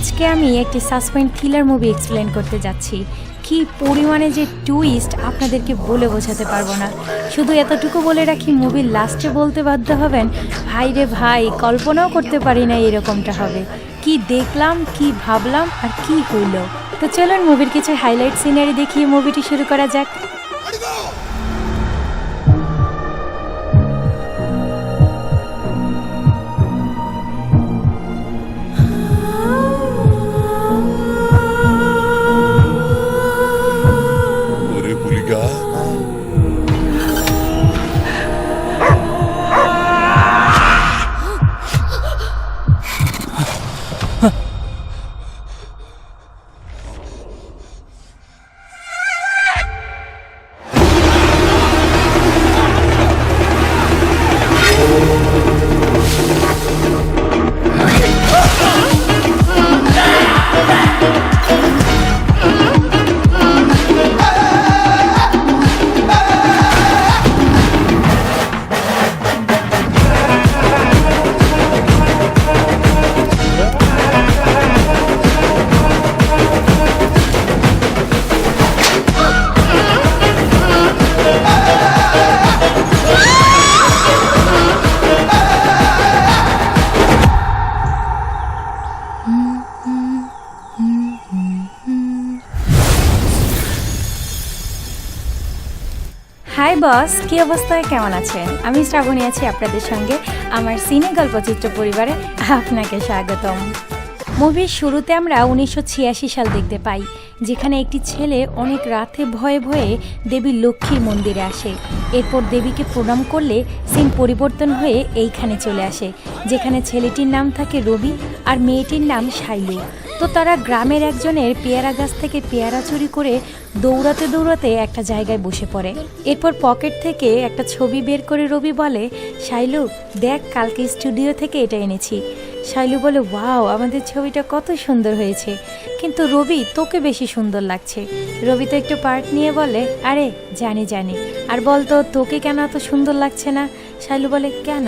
আজকে আমি একটি সাসপেন্স থ্রিলার মুভি এক্সপ্লেন করতে যাচ্ছি। কি পরিমাণে যে টুইস্ট আপনাদেরকে বলে বোঝাতে পারবো না। শুধু এতটুকু বলে রাখি, মুভির লাস্টে বলতে বাধ্য হবেন, ভাই রে ভাই, কল্পনাও করতে পারি না এরকমটা হবে। কি দেখলাম, কি ভাবলাম, আর কি হইল। তো চলুন মুভির কিছু হাইলাইট সিনারি দেখিয়ে মুভিটি শুরু করা যাক। হাই বস, কি অবস্থায়, কেমন আছেন? আমি শ্রাবণী আছি আপনাদের সঙ্গে আমার সিনে গল্পচিত্র পরিবারে। আপনাকে স্বাগতম। মুভির শুরুতে আমরা 1986 সাল দেখতে পাই, যেখানে একটি ছেলে অনেক রাতে ভয়ে ভয়ে দেবী লক্ষ্মীর মন্দিরে আসে। এরপর দেবীকে প্রণাম করলে সিন পরিবর্তন হয়ে এইখানে চলে আসে, যেখানে ছেলেটির নাম থাকে রবি আর মেয়েটির নাম শাইলু। তো তারা গ্রামের একজনের পেয়ারা গাছ থেকে পেয়ারা চুরি করে দৌড়াতে দৌড়াতে একটা জায়গায় বসে পড়ে। এরপর পকেট থেকে একটা ছবি বের করে রবি বলে, শাইলু দেখ, কালকে স্টুডিও থেকে এটা এনেছি। শাইলু বলে, ওয়াও, আমাদের ছবিটা কত সুন্দর হয়েছে, কিন্তু রবি তোকে বেশি সুন্দর লাগছে। রবি তো একটু পার্ট নিয়ে বলে, আরে জানি জানি, আর বলতো তোকে কেন এত সুন্দর লাগছে না? শাইলু বলে, কেন?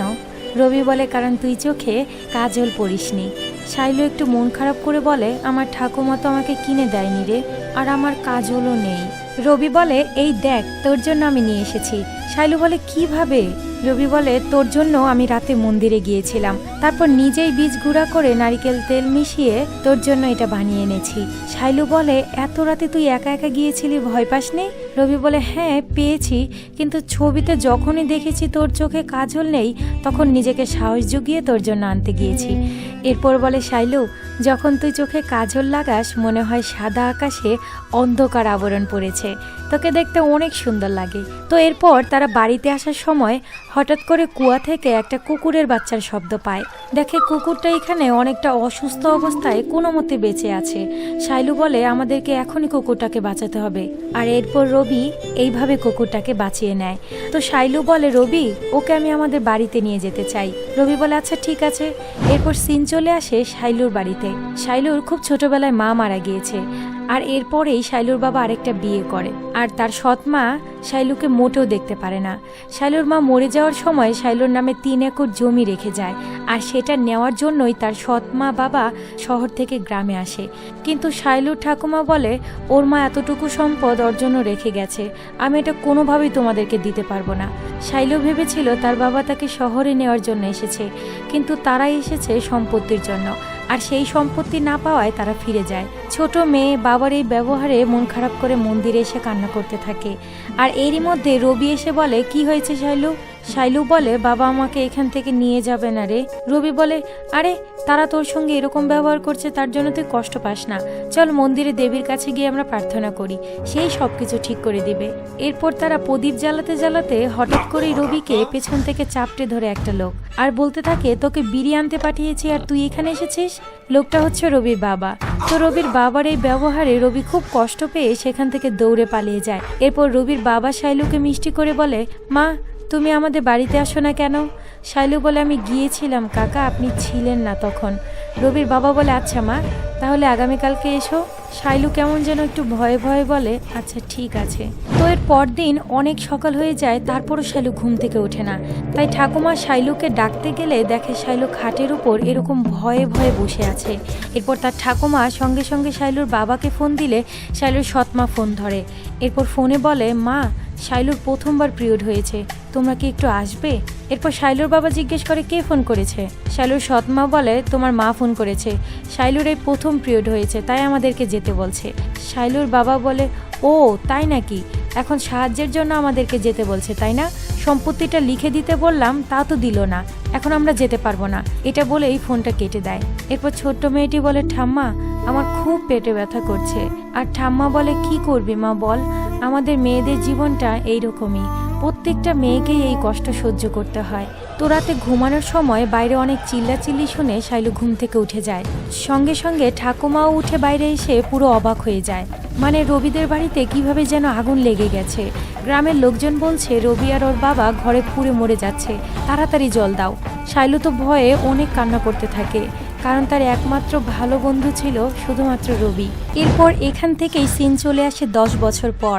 রবি বলে, কারণ তুই চোখে কাজল পরিসনি। শাইলু একটু মন খারাপ করে বলে, আমার ঠাকুমা তো আমাকে কিনে দেয়নি রে, আর আমার কাজলও নেই। রবি বলে, এই দেখ, তোর জন্য আমি নিয়ে এসেছি। শাইলু বলে, কিভাবে? রবি বলে, তোর জন্য আমি রাতে মন্দিরে গিয়েছিলাম, তারপর নিজেই বীজ গুঁড়া করে নারিকেল তেল মিশিয়ে তোর জন্য এটা বানিয়ে এনেছি। শাইলু বলে, এত রাতে তুই একা একা গিয়েছিলি, ভয় পাসনি? রবি বলে, হ্যাঁ পেয়েছি, কিন্তু ছবিতে যখনই দেখেছি তোর চোখে কাজল নেই, তখন নিজেকে সাহস জুগিয়ে তোর জন্য আনতে গিয়েছি। এরপর বলে, শাইলু যখন তুই চোখে কাজল লাগাস, মনে হয় সাদা আকাশে অন্ধকার আবরণ পড়েছে, তোকে দেখতে অনেক সুন্দর লাগে। তো এরপর তারা বাড়িতে আসার সময় হঠাৎ করে কুয়া থেকে একটা কুকুরের বাচ্চার শব্দ পায়। দেখে কুকুরটা এখানে অনেকটা অসুস্থ অবস্থায় কোনো মতে বেঁচে আছে। শাইলু বলে, আমাদেরকে এখনই কুকুরটাকে বাঁচাতে হবে। আর এরপর রবি এইভাবে কুকুরটাকে বাঁচিয়ে নেয়। তো শাইলু বলে, রবি ওকে আমি আমাদের বাড়িতে নিয়ে যেতে চাই। রবি বলে, আচ্ছা ঠিক আছে। এরপর সিন চলে আসে শাইলুর বাড়িতে। শাইলুর খুব ছোটবেলায় মা মারা গিয়েছে, আর এরপরেই শাইলুর বাবা আরেকটা বিয়ে করে, আর তার সৎ মা শাইলুকে মোটেও দেখতে পারে না। শাইলুর মা মরে যাওয়ার সময় শাইলুর নামে 3 একর জমি রেখে যায়, আর সেটা নেওয়ার জন্যই তার সৎ মা বাবা শহর থেকে গ্রামে আসে। কিন্তু শাইলুর ঠাকুমা বলে, ওর মা এতটুকু সম্পদ ওর জন্য রেখে গেছে, আমি এটা কোনোভাবেই তোমাদেরকে দিতে পারবো না। শাইলু ভেবেছিল তার বাবা তাকে শহরে নেওয়ার জন্য এসেছে, কিন্তু তারা এসেছে সম্পত্তির জন্য, আর সেই সম্পত্তি না পাওয়ায় তারা ফিরে যায়। ছোট মেয়ে বাবার এই ব্যবহারে মন খারাপ করে মন্দিরে এসে কান্না করতে থাকে। আর এরই মধ্যে রবি এসে বলে, কি হয়েছে শাইলু? শাইলু বলে, বাবা আমাকে এখান থেকে নিয়ে যাবে না রে। রবি বলে, আরে তারা তোর সঙ্গে এরকম ব্যবহার করছে, তার জন্য তুই কষ্ট পাস না, চল মন্দিরে দেবীর কাছে গিয়ে আমরা প্রার্থনা করি, সেই সব কিছু ঠিক করে দিবে। এরপর তারা প্রদীপ জ্বালাতে জ্বালাতে হঠাৎ করেই রবিকে পেছন থেকে চাপটে ধরে একটা লোক, আর বলতে থাকে, তোকে বিড়ি আনতে পাঠিয়েছি আর তুই এখানে এসেছিস। লোকটা হচ্ছে রবির বাবা। তো রবির বাবার এই ব্যবহারে রবি খুব কষ্ট পেয়ে সেখান থেকে দৌড়ে পালিয়ে যায়। এরপর রবির বাবা শাইলুকে মিষ্টি করে বলে, মা তুমি আমাদের বাড়িতে আসো না কেন? শাইলু বলে, আমি গিয়েছিলাম কাকা, আপনি ছিলেন না তখন। রবির বাবা বলে, আচ্ছা মা, তাহলে আগামীকালকে এসো। শাইলু কেমন যেন একটু ভয়ে ভয়ে বলে, আচ্ছা ঠিক আছে। তো এর পরদিন অনেক সকাল হয়ে যায়, তারপরও শাইলু ঘুম থেকে ওঠে না। তাই ঠাকুমা শাইলুকে ডাকতে গেলে দেখে শাইলু খাটের উপর এরকম ভয়ে ভয়ে বসে আছে। এরপর তার ঠাকুমা সঙ্গে সঙ্গে শাইলুর বাবাকে ফোন দিলে শাইলুর সৎমা ফোন ধরে। এরপর ফোনে বলে, মা, শাইলুর প্রথমবার পিরিয়ড হয়েছে, তোমরা কি একটু আসবে? এরপর শাইলুর বাবা জিজ্ঞেস করে, কে ফোন করেছে? শাইলুর সৎমা বলে, তোমার মা ফোন করেছে, শাইলুর এই প্রথম পিরিয়ড হয়েছে, তাই আমাদেরকে যেতে বলছে। শাইলুর বাবা বলে, ও তাই নাকি, এখন সাহায্যের জন্য আমাদেরকে যেতে বলছে তাই না? সম্পত্তিটা লিখে দিতে বললাম, তা তো দিল না, এখন আমরা যেতে পারবো না। এটা বলেই ফোনটা কেটে দেয়। এরপর ছোট্ট মেয়েটি বলে, ঠাম্মা, আমার খুব পেটে ব্যথা করছে। আর ঠাম্মা বলে, কি করবি মা বল, আমাদের মেয়েদের জীবনটা এইরকমই, প্রত্যেকটা মেয়েকেই এই কষ্ট সহ্য করতে হয়। তো রাতে ঘুমানোর সময় বাইরে অনেক চিল্লাচিল্লি শুনে শাইলু ঘুম থেকে উঠে যায়। সঙ্গে সঙ্গে ঠাকুমাও উঠে বাইরে এসে পুরো অবাক হয়ে যায়, মানে রবিদের বাড়িতে কিভাবে যেন আগুন লেগে গেছে। গ্রামের লোকজন বলছে রবি আর ওর বাবা ঘরে পুড়ে মরে যাচ্ছে, তাড়াতাড়ি জল দাও। শাইলু তো ভয়ে অনেক কান্না করতে থাকে, কারণ তার একমাত্র ভালো বন্ধু ছিল শুধুমাত্র রবি। এরপর এখান থেকেই সিন চলে আসে 10 বছর পর,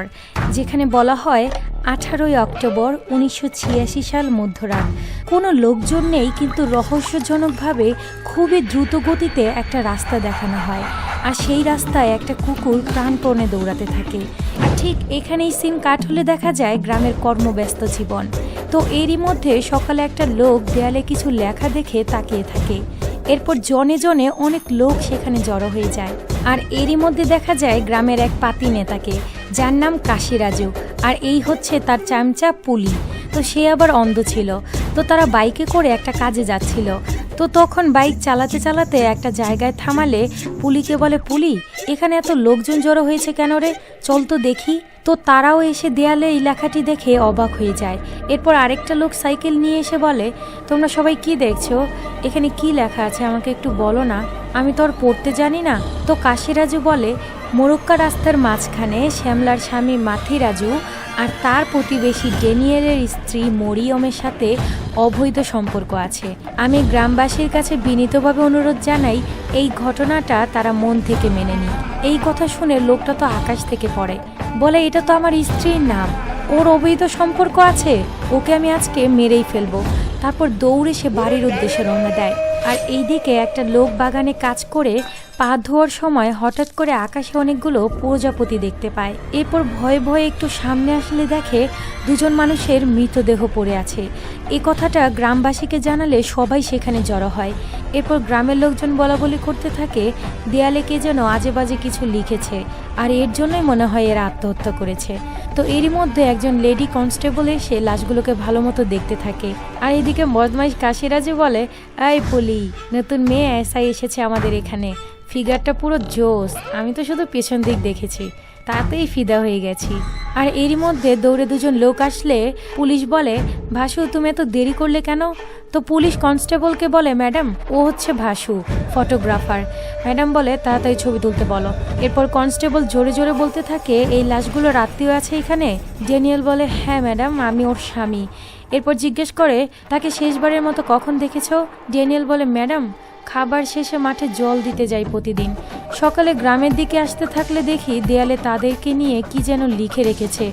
যেখানে বলা হয় 18ই অক্টোবর 1986 সাল মধ্যরাত। কোনো লোকজন নেই, কিন্তু রহস্যজনকভাবে খুবই দ্রুত গতিতে একটা রাস্তা দেখানো হয়, আর সেই রাস্তায় একটা কুকুর প্রাণপণে দৌড়াতে থাকে। আর ঠিক এখানেই সিন কাট হলে দেখা যায় গ্রামের কর্মব্যস্ত জীবন। তো এরই মধ্যে সকালে একটা লোক দেয়ালে কিছু লেখা দেখে তাকিয়ে থাকে। এরপর জনে জনে অনেক লোক সেখানে জড়ো হয়ে যায়। আর এরই মধ্যে দেখা যায় গ্রামের এক পাতি নেতাকে, যার নাম কাশিরাজু, আর এই হচ্ছে তার চামচা পুলি। তো সে আবার অন্ধ ছিল। তো তারা বাইকে করে একটা কাজে যাচ্ছিল। তো তখন বাইক চালাতে চালাতে একটা জায়গায় থামালে পুলিকে বলে, পুলি, এখানে এত লোকজন জড়ো হয়েছে কেন রে, চল তো দেখি। তো তারাও এসে দেয়ালে এই লেখাটি দেখে অবাক হয়ে যায়। এরপর আরেকটা লোক সাইকেল নিয়ে এসে বলে, তোমরা সবাই কি দেখছো, এখানে কি লেখা আছে আমাকে একটু বলো না, আমি তো আর পড়তে জানি না। তো কাশিরাজু বলে, মোরক্কা রাস্তার মাঝখানে শ্যামলার স্বামী মাথিরাজু আর তার প্রতিবেশী ড্যানিয়েলের স্ত্রী মরিয়মের সাথে অবৈধ সম্পর্ক আছে। আমি গ্রামবাসীর কাছে বিনীতভাবে অনুরোধ জানাই এই ঘটনাটা তারা মন থেকে মেনে নিই। এই কথা শুনে লোকটা তো আকাশ থেকে পড়ে, বলে, এটা তো আমার স্ত্রীর নাম, ওর অবৈধ সম্পর্ক আছে, ওকে আমি আজকে মেরেই ফেলবো। তারপর দৌড়ে সে বাড়ির উদ্দেশ্যে রওনা দেয়। আর এইদিকে একটা লোক বাগানে কাজ করে পা ধোয়ার সময় হঠাৎ করে আকাশে অনেকগুলো প্রজাপতি দেখতে পায়। এরপর ভয়ে ভয়ে একটু সামনে আসলে দেখে দুজন মানুষের মৃতদেহ পড়ে আছে। এই কথাটা গ্রামবাসীকে জানালে সবাই সেখানে জড়ো হয়। এরপর গ্রামের লোকজন বলাবলি করতে থাকে, দেয়ালে কে যেন আজে বাজে কিছু লিখেছে, আর এর জন্যই মনে হয় এরা আত্মহত্যা করেছে। তো এরই মধ্যে একজন লেডি কনস্টেবল এসে লাশগুলোকে ভালো মতো দেখতে থাকে। আর এদিকে বদমাইশ কাশিরাজু বলে, এই পুলি, নতুন মেয়ে এসআই এসেছে আমাদের এখানে, ফিগারটা পুরো জোস, আমি তো শুধু পেছন দিক দেখেছি, তাতেই ফিদা হয়ে গেছি। আর এরই মধ্যে দৌড়ে দুজন লোক আসলে পুলিশ বলে, ভাসু, তুমি এত দেরি করলে কেন? তো পুলিশ কনস্টেবলকে বলে, ম্যাডাম, ও হচ্ছে ভাসু, ফটোগ্রাফার। ম্যাডাম বলে, তাড়াতাড়ি ছবি তুলতে বলো। এরপর কনস্টেবল জোরে জোরে বলতে থাকে, এই লাশগুলো রাত্রিও আছে এখানে? ড্যানিয়েল বলে, হ্যাঁ ম্যাডাম, আমি ওর স্বামী। এরপর জিজ্ঞেস করে, তাকে শেষবারের মতো কখন দেখেছো? ড্যানিয়েল বলে, ম্যাডাম, খাবার শেষে মাঠে জল দিতে যাই প্রতিদিন। সকালে গ্রামের দিকে আসতে থাকলে দেখি দেয়ালে তাদেরকে নিয়ে কি যেন লিখে রেখেছে,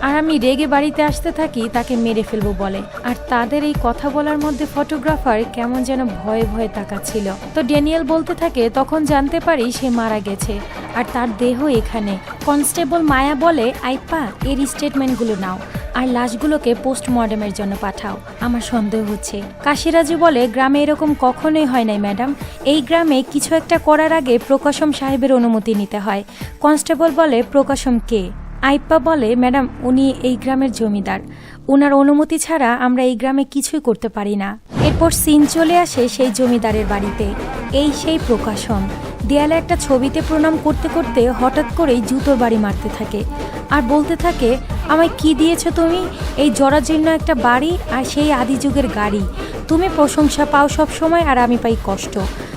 আর আমি রেগে বাড়িতে আসতে থাকি তাকে মেরে ফেলবো বলে। আর তাদের এই কথা বলার মধ্যে ফটোগ্রাফার কেমন যেন ভয়ে ভয়ে তাকাচ্ছিল। তো ড্যানিয়েল বলতে থাকে, তখন জানতে পারি সে মারা গেছে আর তার দেহ এখানে। কনস্টেবল মায়া বলে, আইপা, এর স্টেটমেন্টগুলো নাও আর লাশগুলোকে পোস্টমর্টমের জন্য পাঠাও, আমার সন্দেহ হচ্ছে। কাশিরাজু বলে, গ্রামে এরকম কখনোই হয় নাই ম্যাডাম, এই গ্রামে কিছু একটা করার আগে প্রকাশম সাহেবের অনুমতি নিতে হয়। কনস্টেবল বলে, প্রকাশম কে? আইপ্পা বলে, ম্যাডাম, উনি এই গ্রামের জমিদার, ওনার অনুমতি ছাড়া আমরা এই গ্রামে কিছুই করতে পারি না। এরপর সিন চলে আসে সেই জমিদারের বাড়িতে। এই সেই প্রকাশম দেয়ালে একটা ছবিতে প্রণাম করতে করতে হঠাৎ করেই জুতোর বাড়ি মারতে থাকে আর বলতে থাকে, আমায় কি দিয়েছো তুমি? এই জরাজীর্ণ একটা বাড়ি আর সেই আদি যুগের গাড়ি, তুমি প্রশংসা পাও সব সময় আর আমি পাই কষ্ট।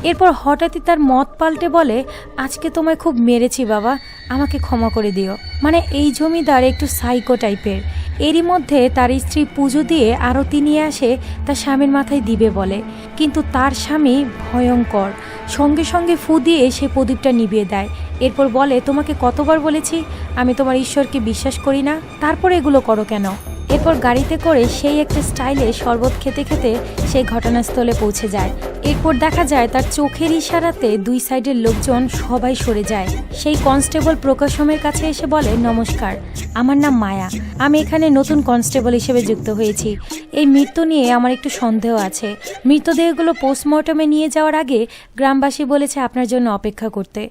এরপর হঠাৎই তার মত পাল্টে বলে, আজকে তোমায় খুব মেরেছি বাবা, আমাকে ক্ষমা করে দিও। মানে এই জমিদার একটু সাইকো টাইপের। এরই মধ্যে তার স্ত্রী পুজো দিয়ে আরতি নিয়ে আসে তার স্বামীর মাথায় দিবে বলে, কিন্তু তার স্বামী ভয়ঙ্কর, সঙ্গে সঙ্গে ফু দিয়ে সে প্রদীপটা নিভিয়ে দেয়। এরপর বলে, তোমাকে কতবার বলেছি আমি তোমার ঈশ্বরকে বিশ্বাস করি না, তারপরে এগুলো করো কেন? এরপর গাড়িতে করে সেই একটা স্টাইলে শরবত খেতে খেতে সেই ঘটনাস্থলে পৌঁছে যায়। এরপর দেখা যায় তার চোখের ইশারাতে দুই সাইডের লোকজন সবাই সরে যায়। সেই কনস্টেবল প্রকাশমের কাছে এসে বলে, নমস্কার, আমার নাম মায়া, আমি এখানে নতুন কনস্টেবল হিসেবে যুক্ত হয়েছি। এই মৃত্যু নিয়ে আমার একটু সন্দেহ আছে। মৃতদেহগুলো পোস্টমর্টমে নিয়ে যাওয়ার আগে গ্রামবাসী বলেছে আপনার জন্য অপেক্ষা করতে।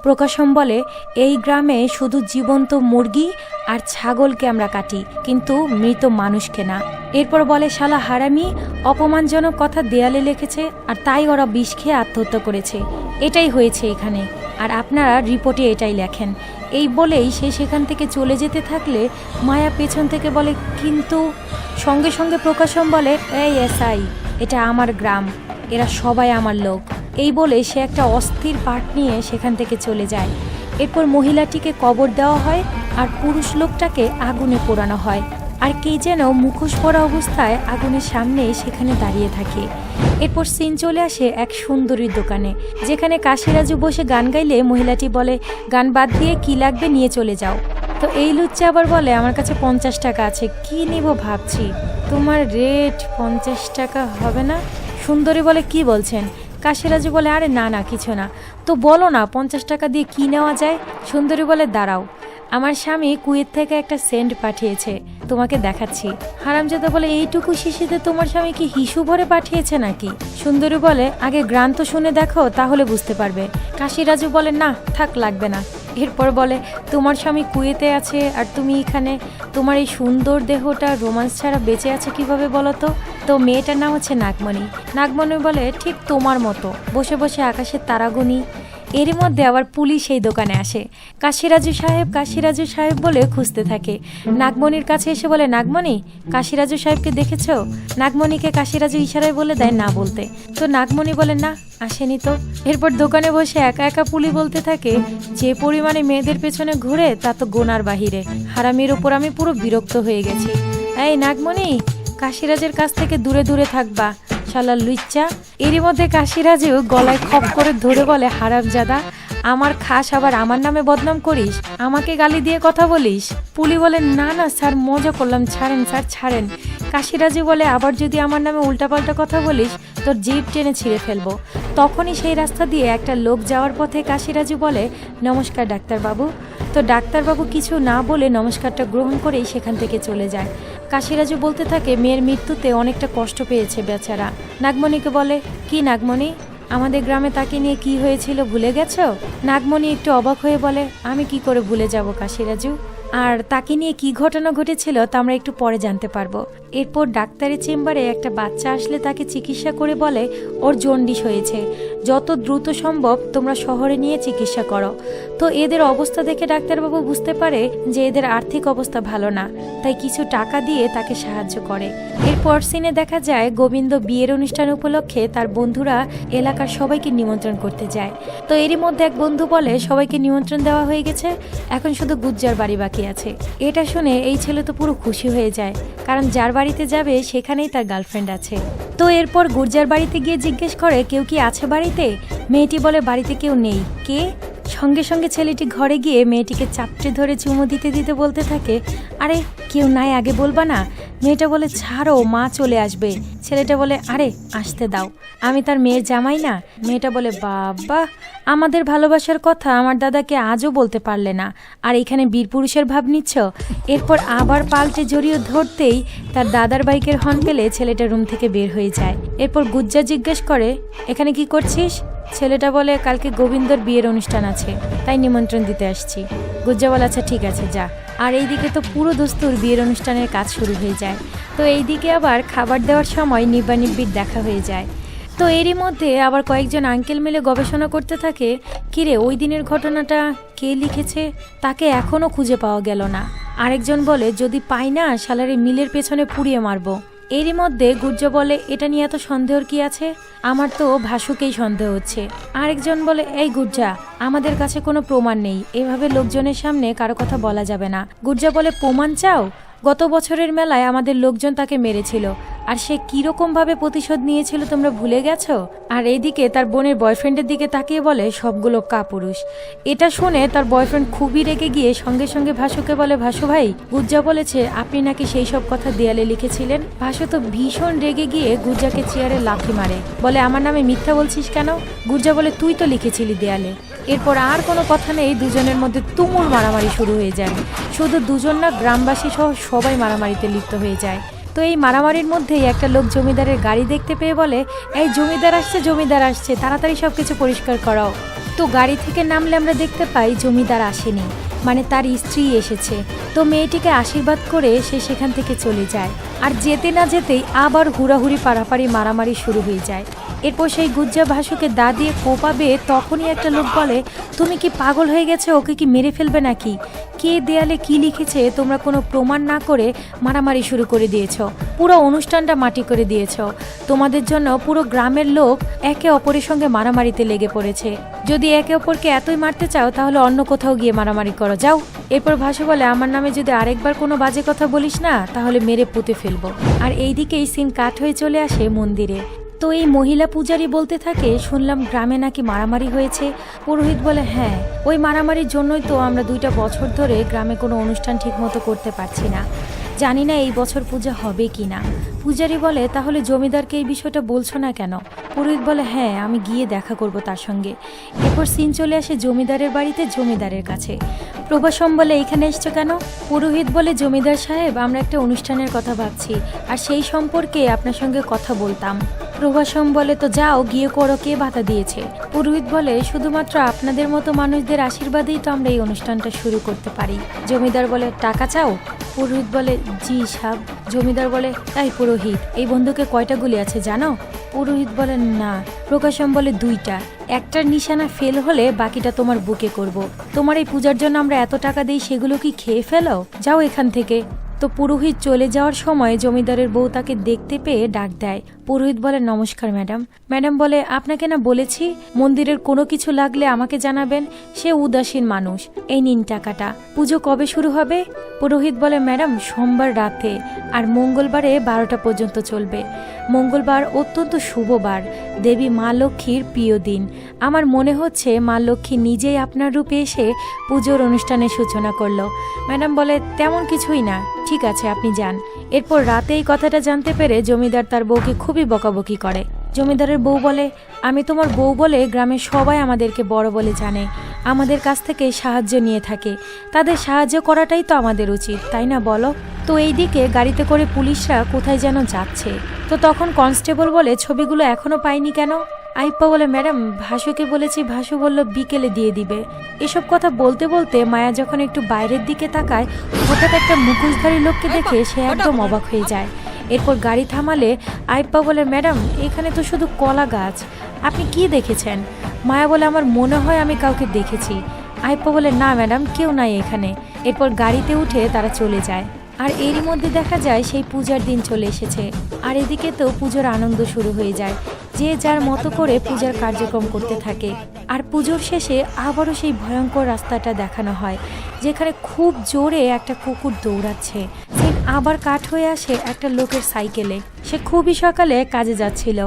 প্রকাশম বলে, এই গ্রামে শুধু জীবন্ত মুরগি আর ছাগলকে আমরা কাটি, কিন্তু মৃত মানুষকে না। এরপর বলে, শালা হারামি, অপমানজনক কথা দেয়ালে লিখেছে আর তাই ওরা বিষ খেয়ে আত্মহত্যা করেছে, এটাই হয়েছে এখানে, আর আপনারা রিপোর্টে এটাই লেখেন। এই বলেই সে সেখান থেকে চলে যেতে থাকলে মায়া পেছন থেকে বলে, কিন্তু সঙ্গে সঙ্গে প্রকাশম বলে, এই এসআই, এটা আমার গ্রাম, এরা সবাই আমার লোক। এই বলে সে একটা অস্থির পাট নিয়ে সেখান থেকে চলে যায়। এরপর মহিলাটিকে কবর দেওয়া হয় আর পুরুষ লোকটাকে আগুনে পোড়ানো হয়। আর কে যেন মুখোশ পরা অবস্থায় আগুনের সামনে সেখানে দাঁড়িয়ে থাকে। এরপর সিন চলে আসে এক সুন্দরীর দোকানে, যেখানে কাশিরাজু বসে গান গাইলে মহিলাটি বলে, গান বাদ দিয়ে কি লাগবে নিয়ে চলে যাও। তো এই লুচ্চা আবার বলে, আমার কাছে 50 টাকা আছে, কি নিব ভাবছি। তোমার রেট 50 টাকা হবে না? সুন্দরী বলে, কি বলছেন? কাশিরাজু বলে, আরে না না কিছু না, তো বলো না 50 টাকা দিয়ে কি নেওয়া যায়। সুন্দরী বলে, দাঁড়াও, আমার স্বামী কুয়েত থেকে একটা সেন্ট পাঠিয়েছে, তোমাকে দেখাচ্ছি। হারামজাদা বলে, এইটুকু শিশিতে তোমার স্বামী কি হিসু ভরে পাঠিয়েছে নাকি? সুন্দরী বলে, আগে গান তো শুনে দেখো, তাহলে বুঝতে পারবে। কাশিরাজু বলে, না থাক, লাগবে না। এরপর বলে, তোমার স্বামী কুয়েতে আছে আর তুমি এখানে, তোমার এই সুন্দর দেহটা রোমান্স ছাড়া বেঁচে আছে কিভাবে বলো তো? তো মেয়েটার নাম হচ্ছে নাগমণি। নাগমণি বলে, ঠিক তোমার মতো, বসে বসে আকাশের তারাগুনি। এরই মধ্যে আবার পুলিশ এই দোকানে আসে। কাশিরাজু সাহেব বলে খুঁজতে থাকে। নাগমণির কাছে এসে বলে, নাগমণি, কাশিরাজু সাহেবকে দেখেছো? নাগমণিকে কাশিরাজু ইশারায় বলে দেয় না বলতে। তো নাগমণি বলে, না আসেনি তো। এরপর দোকানে বসে একা একা পুলি বলতে থাকে, যে পরিমাণে মেয়েদের পেছনে ঘুরে তা তো গোনার বাহিরে। হারামির ওপর আমি পুরো বিরক্ত হয়ে গেছি। এই নাগমণি, কাশিরাজের কাছ থেকে দূরে দূরে থাকবা, শালা লুচ্চা। এরই মধ্যে কাশিরাজু গলায় খপ করে ধরে বলে, হারামজাদা, আমার খাস আবার আমার নামে বদনাম করিস, আমাকে গালি দিয়ে কথা বলিস। পুলি বলে, না না স্যার, মজা করলাম, ছাড়েন স্যার ছাড়েন। কাশিরাজু বলে, আবার যদি আমার নামে উল্টাপাল্টা কথা বলিস তোর জিভ টেনে ছিঁড়ে ফেলবো। তখনই সেই রাস্তা দিয়ে একটা লোক যাওয়ার পথে কাশিরাজু বলে, নমস্কার ডাক্তারবাবু। তো ডাক্তারবাবু কিছু না বলে নমস্কারটা গ্রহণ করেই সেখান থেকে চলে যায়। কাশিরাজু বলতে থাকে, মেয়ের মৃত্যুতে অনেকটা কষ্ট পেয়েছে বেচারা। নাগমণিকে বলে, কি নাগমণি, আমাদের গ্রামে তাকে নিয়ে কি হয়েছিল ভুলে গেছো? নাগমণি একটু অবাক হয়ে বলে, আমি কি করে ভুলে যাব কাশিরাজু, আর তাকে নিয়ে কি ঘটনা ঘটেছিল তা আমরা একটু পরে জানতে পারবো। এরপর ডাক্তারের চেম্বারে একটা বাচ্চা আসলে তাকে চিকিৎসা করে বলে, ওর জন্ডিস হয়েছে, যত দ্রুত সম্ভব তোমরা শহরে নিয়ে চিকিৎসা করো। তো এদের অবস্থা দেখে ডাক্তারবাবু বুঝতে পারে যে এদের আর্থিক অবস্থা ভালো না, তাই কিছু টাকা দিয়ে তাকে সাহায্য করে। এরপর সিনে দেখা যায় গোবিন্দ বিয়ের অনুষ্ঠান উপলক্ষে তার বন্ধুরা এলাকার সবাইকে নিমন্ত্রণ করতে যায়। তো এরই মধ্যে এক বন্ধু বলে, সবাইকে নিমন্ত্রণ দেওয়া হয়ে গেছে, এখন শুধু গুজ্জার বাড়ি বাকি আছে। এটা শুনে এই ছেলে তো পুরো খুশি হয়ে যায়, কারণ যার বাড়িতে যাবে সেখানেই তার গার্লফ্রেন্ড আছে। তো এরপর গুর্জার বাড়িতে গিয়ে জিজ্ঞেস করে, কেউ কি আছে বাড়িতে? মেয়েটি বলে, বাড়িতে কেউ নেই। কে? সঙ্গে সঙ্গে ছেলেটি ঘরে গিয়ে মেয়েটিকে চাপটে ধরে চুমু দিতে দিতে বলতে থাকে, আরে কেউ নাই, আগে বলবা না? মেয়েটা বলে, ছাড়ো, মা চলে আসবে। ছেলেটা বলে, আরে আসতে দাও, আমি তার মেয়ের জামাই না? মেয়েটা বলে, বাবা, আমাদের ভালোবাসার কথা আমার দাদাকে আজও বলতে পারলে না, আর এখানে বীরপুরুষের ভাব নিচ্ছ? এরপর আবার পাল্টে জড়িয়ে ধরতেই তার দাদার বাইকের হর্ন পেলে ছেলেটা রুম থেকে বের হয়ে যায়। এরপর গুজ্জা জিজ্ঞেস করে, এখানে কি করছিস? ছেলেটা বলে, কালকে গোবিন্দর বিয়ের অনুষ্ঠান আছে, তাই নিমন্ত্রণ দিতে আসছি। গুজ্জা বলে, আচ্ছা ঠিক আছে যা। আর এইদিকে তো পুরো দস্তুর বিয়ের অনুষ্ঠানের কাজ শুরু হয়ে যায়। তো এইদিকে আবার খাবার দেওয়ার সময় নিব্বানিব্বির দেখা হয়ে যায়। তো এরই মধ্যে আবার কয়েকজন আঙ্কেল মিলে গবেষণা করতে থাকে, কিরে ওই দিনের ঘটনাটা কে লিখেছে, তাকে এখনও খুঁজে পাওয়া গেল না। আরেকজন বলে, যদি পাই না শালারে মিলের পেছনে পুড়িয়ে মারবো। এরই মধ্যে গুজ্জ বলে, এটা নিয়ে এত সন্দেহর কি আছে, আমার তো ভাসুকেই সন্দেহ হচ্ছে। আরেকজন বলে, এই গুজ্জা, আমাদের কাছে কোনো প্রমাণ নেই, এভাবে লোকজনের সামনে কারো কথা বলা যাবে না। গুজ্জা বলে, প্রমাণ চাও? গত বছরের মেলায় আমাদের লোকজন তাকে মেরেছিল, আর সে কিরকম ভাবে প্রতিশোধ নিয়েছিল তোমরা ভুলে গেছো? আর এইদিকে তার বোনের বয়ফ্রেন্ডের দিকে তাকিয়ে বলে, সবগুলো কাপুরুষ। এটা শুনে তার বয়ফ্রেন্ড খুবই রেগে গিয়ে সঙ্গে সঙ্গে ভাসুকে বলে, ভাসু ভাই, গুজ্জা বলেছে আপনি নাকি সেই সব কথা দেয়ালে লিখেছিলেন। ভাসু তো ভীষণ রেগে গিয়ে গুজ্জাকে চেয়ারে লাথি মারে, বলে, আমার নামে মিথ্যা বলছিস কেন? গুজ্জা বলে, তুই তো লিখেছিলি দেয়ালে। এরপর আর কোনো কথা নেই, দুজনের মধ্যে তুমুল মারামারি শুরু হয়ে যায়। শুধু দুজন না, গ্রামবাসী সহ সবাই মারামারিতে লিপ্ত হয়ে যায়। তো এই মারামারির মধ্যেই একটা লোক জমিদারের গাড়ি দেখতে পেয়ে বলে, এই জমিদার আসছে, জমিদার আসছে, তাড়াতাড়ি সবকিছু পরিষ্কার করাও। তো গাড়ি থেকে নামলে আমরা দেখতে পাই জমিদার আসেনি, মানে তার স্ত্রী এসেছে। তো মেয়েটিকে আশীর্বাদ করে সে সেখান থেকে চলে যায়। আর যেতে না যেতেই আবার হুড়াহুড়ি পাড়াপাড়ি মারামারি শুরু হয়ে যায়। এরপর সেই গুজ্জা ভাসুকে দা দিয়ে কোপাবে, তখনই একটা লোক বলে, তুমি কি পাগল হয়ে গেছে, ওকে কি মেরে ফেলবে নাকি? কে দেয়ালে কি লিখেছে তোমরা কোনো প্রমাণ না করে মারামারি শুরু করে দিয়েছ, পুরো অনুষ্ঠানটা মাটি করে দিয়েছ। তোমাদের জন্য পুরো গ্রামের লোক একে অপরের সঙ্গে মারামারিতে লেগে পড়েছে। যদি একে অপরকে এতই মারতে চাও তাহলে অন্য কোথাও গিয়ে মারামারি করো, যাও। এরপর ভাসু বলে, আমার নামে যদি আরেকবার কোনো বাজে কথা বলিস না তাহলে মেরে পুঁতে ফেলবো। আর এইদিকেই সিন কাট হয়ে চলে আসে মন্দিরে। তো এই মহিলা পূজারী বলতে থাকে, শুনলাম গ্রামে নাকি মারামারি হয়েছে। পুরোহিত বলে, হ্যাঁ, ওই মারামারির জন্যই তো আমরা 2টা বছর ধরে গ্রামে কোনো অনুষ্ঠান ঠিক মতো করতে পারছি না। জানি না এই বছর পূজা হবে কি না। পূজারী বলে, তাহলে জমিদারকে এই বিষয়টা বলছো না কেন? পুরোহিত বলে, হ্যাঁ, আমি গিয়ে দেখা করব তার সঙ্গে। এরপর সিন চলে আসে জমিদারের বাড়িতে, জমিদারের কাছে। প্রভাসম বলে, এখানে এসছো কেন? পুরোহিত বলে, জমিদার সাহেব, আমরা একটা অনুষ্ঠানের কথা ভাবছি, আর সেই সম্পর্কে আপনার সঙ্গে কথা বলতাম। প্রভাসম বলে, তো যাও গিয়ে করো, কে বাধা দিয়েছে? পুরোহিত বলে, শুধুমাত্র আপনাদের মতো মানুষদের আশীর্বাদেই তো আমরা এই অনুষ্ঠানটা শুরু করতে পারি। জমিদার বলে, টাকা চাও? পুরোহিত বলে, জি সাহেব। জমিদার বলে, তাই পুরোহিত, এই বন্দুকে কয়টা গুলি আছে জানো? পুরোহিত বলে, না। প্রকাশম বলে, 2টা। একটার নিশানা ফেল হলে বাকিটা তোমার বুকে করব। তোমার এই পূজার জন্য আমরা এত টাকা দিই, সেগুলো কি খেয়ে ফেলো? যাও এখান থেকে। তো পুরোহিত চলে যাওয়ার সময় জমিদারের বউ তাকে দেখতে পেয়ে ডাক দেয়। পুরোহিত বলে, নমস্কার ম্যাডাম। ম্যাডাম বলে, আপনাকে না বলেছি মন্দিরের কোনো কিছু লাগলে আমাকে জানাবেন। সে উদাসীন মানুষ। এই নিন টাকাটা। পুজো কবে শুরু হবে? পুরোহিত বলে, ম্যাডাম, সোমবার রাতে, আর মঙ্গলবারে 12টা পর্যন্ত চলবে। মঙ্গলবার অত্যন্ত শুভ বার, দেবী মা লক্ষ্মীর প্রিয় দিন। আমার মনে হচ্ছে মা লক্ষ্মী নিজেই আপনার রূপে এসে পুজোর অনুষ্ঠানের সূচনা করলো। ম্যাডাম বলে, তেমন কিছুই না, ঠিক আছে, আপনি যান। এরপর রাতে এই কথাটা জানতে পেরে জমিদার তার বউকে খুবই বকাবকি করে। জমিদারের বউ বলে, আমি তোমার বউ বলে গ্রামের সবাই আমাদেরকে বড় বলে জানে, আমাদের কাছ থেকে সাহায্য নিয়ে থাকে, তাদের সাহায্য করাটাই তো আমাদের উচিত, তাই না বলো? তো এইদিকে গাড়িতে করে পুলিশরা কোথায় যেন যাচ্ছে। তো তখন কনস্টেবল বলে, ছবিগুলো এখনো পাইনি কেন? আইপ্পা বলে, ম্যাডাম, ভাসুকে বলেছি, ভাসু বলল বিকেলে দিয়ে দিবে। এসব কথা বলতে বলতে মায়া যখন একটু বাইরের দিকে তাকায়, হঠাৎ একটা মুখোশধারী লোককে দেখে সে একদম অবাক হয়ে যায়। এরপর গাড়ি থামালে আইপ্পা বলে, ম্যাডাম, এখানে তো শুধু কলা গাছ, আপনি কি দেখেছেন? মায়া বলে, আমার মনে হয় আমি কাউকে দেখেছি। আইপ্পা বলে, না ম্যাডাম, কেউ নাই এখানে। এরপর গাড়িতে উঠে তারা চলে যায়। আর এরই মধ্যে দেখা যায় সেই পূজার দিন চলে এসেছে। আর এদিকে তো পুজোর আনন্দ শুরু হয়ে যায়, যে যার মতো করে পূজার কার্যক্রম করতে থাকে। আর পুজোর শেষে আবারও সেই ভয়ঙ্কর রাস্তাটা দেখানো হয়, যেখানে খুব জোরে একটা কুকুর দৌড়াচ্ছে। সিন আবার কাট হয়ে আসে একটা লোকের সাইকেলে। সে খুবই সকালে কাজে যাচ্ছিল,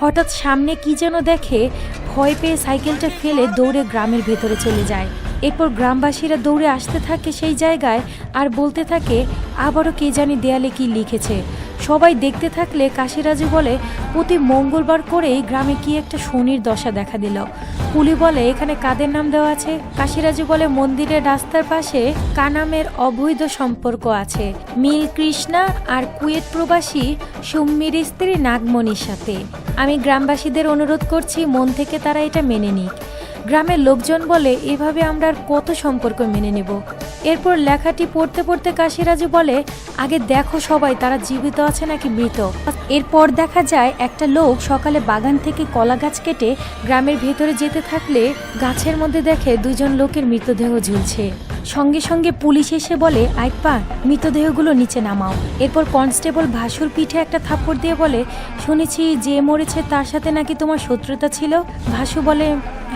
হঠাৎ সামনে কি যেন দেখে, ভয় পেয়ে সাইকেলটা ফেলে দৌড়ে গ্রামের ভেতরে চলে যায়। এরপর গ্রামবাসীরা দৌড়ে আসতে থাকে সেই জায়গায়, আর বলতে থাকে, আবারও কে জানি দেয়ালে কি লিখেছে। সবাই দেখতে থাকলে কাশিরাজু বলে, প্রতি মঙ্গলবার করেই গ্রামে কি একটা শনির দশা দেখা দিল। পুলি বলে, এখানে কাদের নাম দেওয়া আছে? কাশিরাজু বলে, মন্দিরের রাস্তার পাশে কানামের অবৈধ সম্পর্ক আছে মিল কৃষ্ণা আর কুয়েত প্রবাসী সুম্মির স্ত্রী নাগমণির সাথে। আমি গ্রামবাসীদের অনুরোধ করছি মন থেকে তারা এটা মেনে নিক। গ্রামের লোকজন বলে, এভাবে আমরা আর কত সম্পর্ক মেনে নেব। এরপর লেখাটি পড়তে পড়তে কাশিরাজু বলে, আগে দেখো সবাই তারা জীবিত আছে নাকি মৃত। এরপর দেখা যায় একটা লোক সকালে বাগান থেকে কলা গাছ কেটে গ্রামের ভেতরে যেতে থাকলে গাছের মধ্যে দেখে 2জন লোকের মৃতদেহ ঝুলছে। সঙ্গে সঙ্গে পুলিশ এসে বলে, আইপ্পা মৃতদেহগুলো নিচে নামাও। এরপর কনস্টেবল ভাসুর পিঠে একটা থাপ্পড় দিয়ে বলে, শুনেছি যে মরেছে তার সাথে নাকি তোমার শত্রুতা ছিল। ভাসু বলে,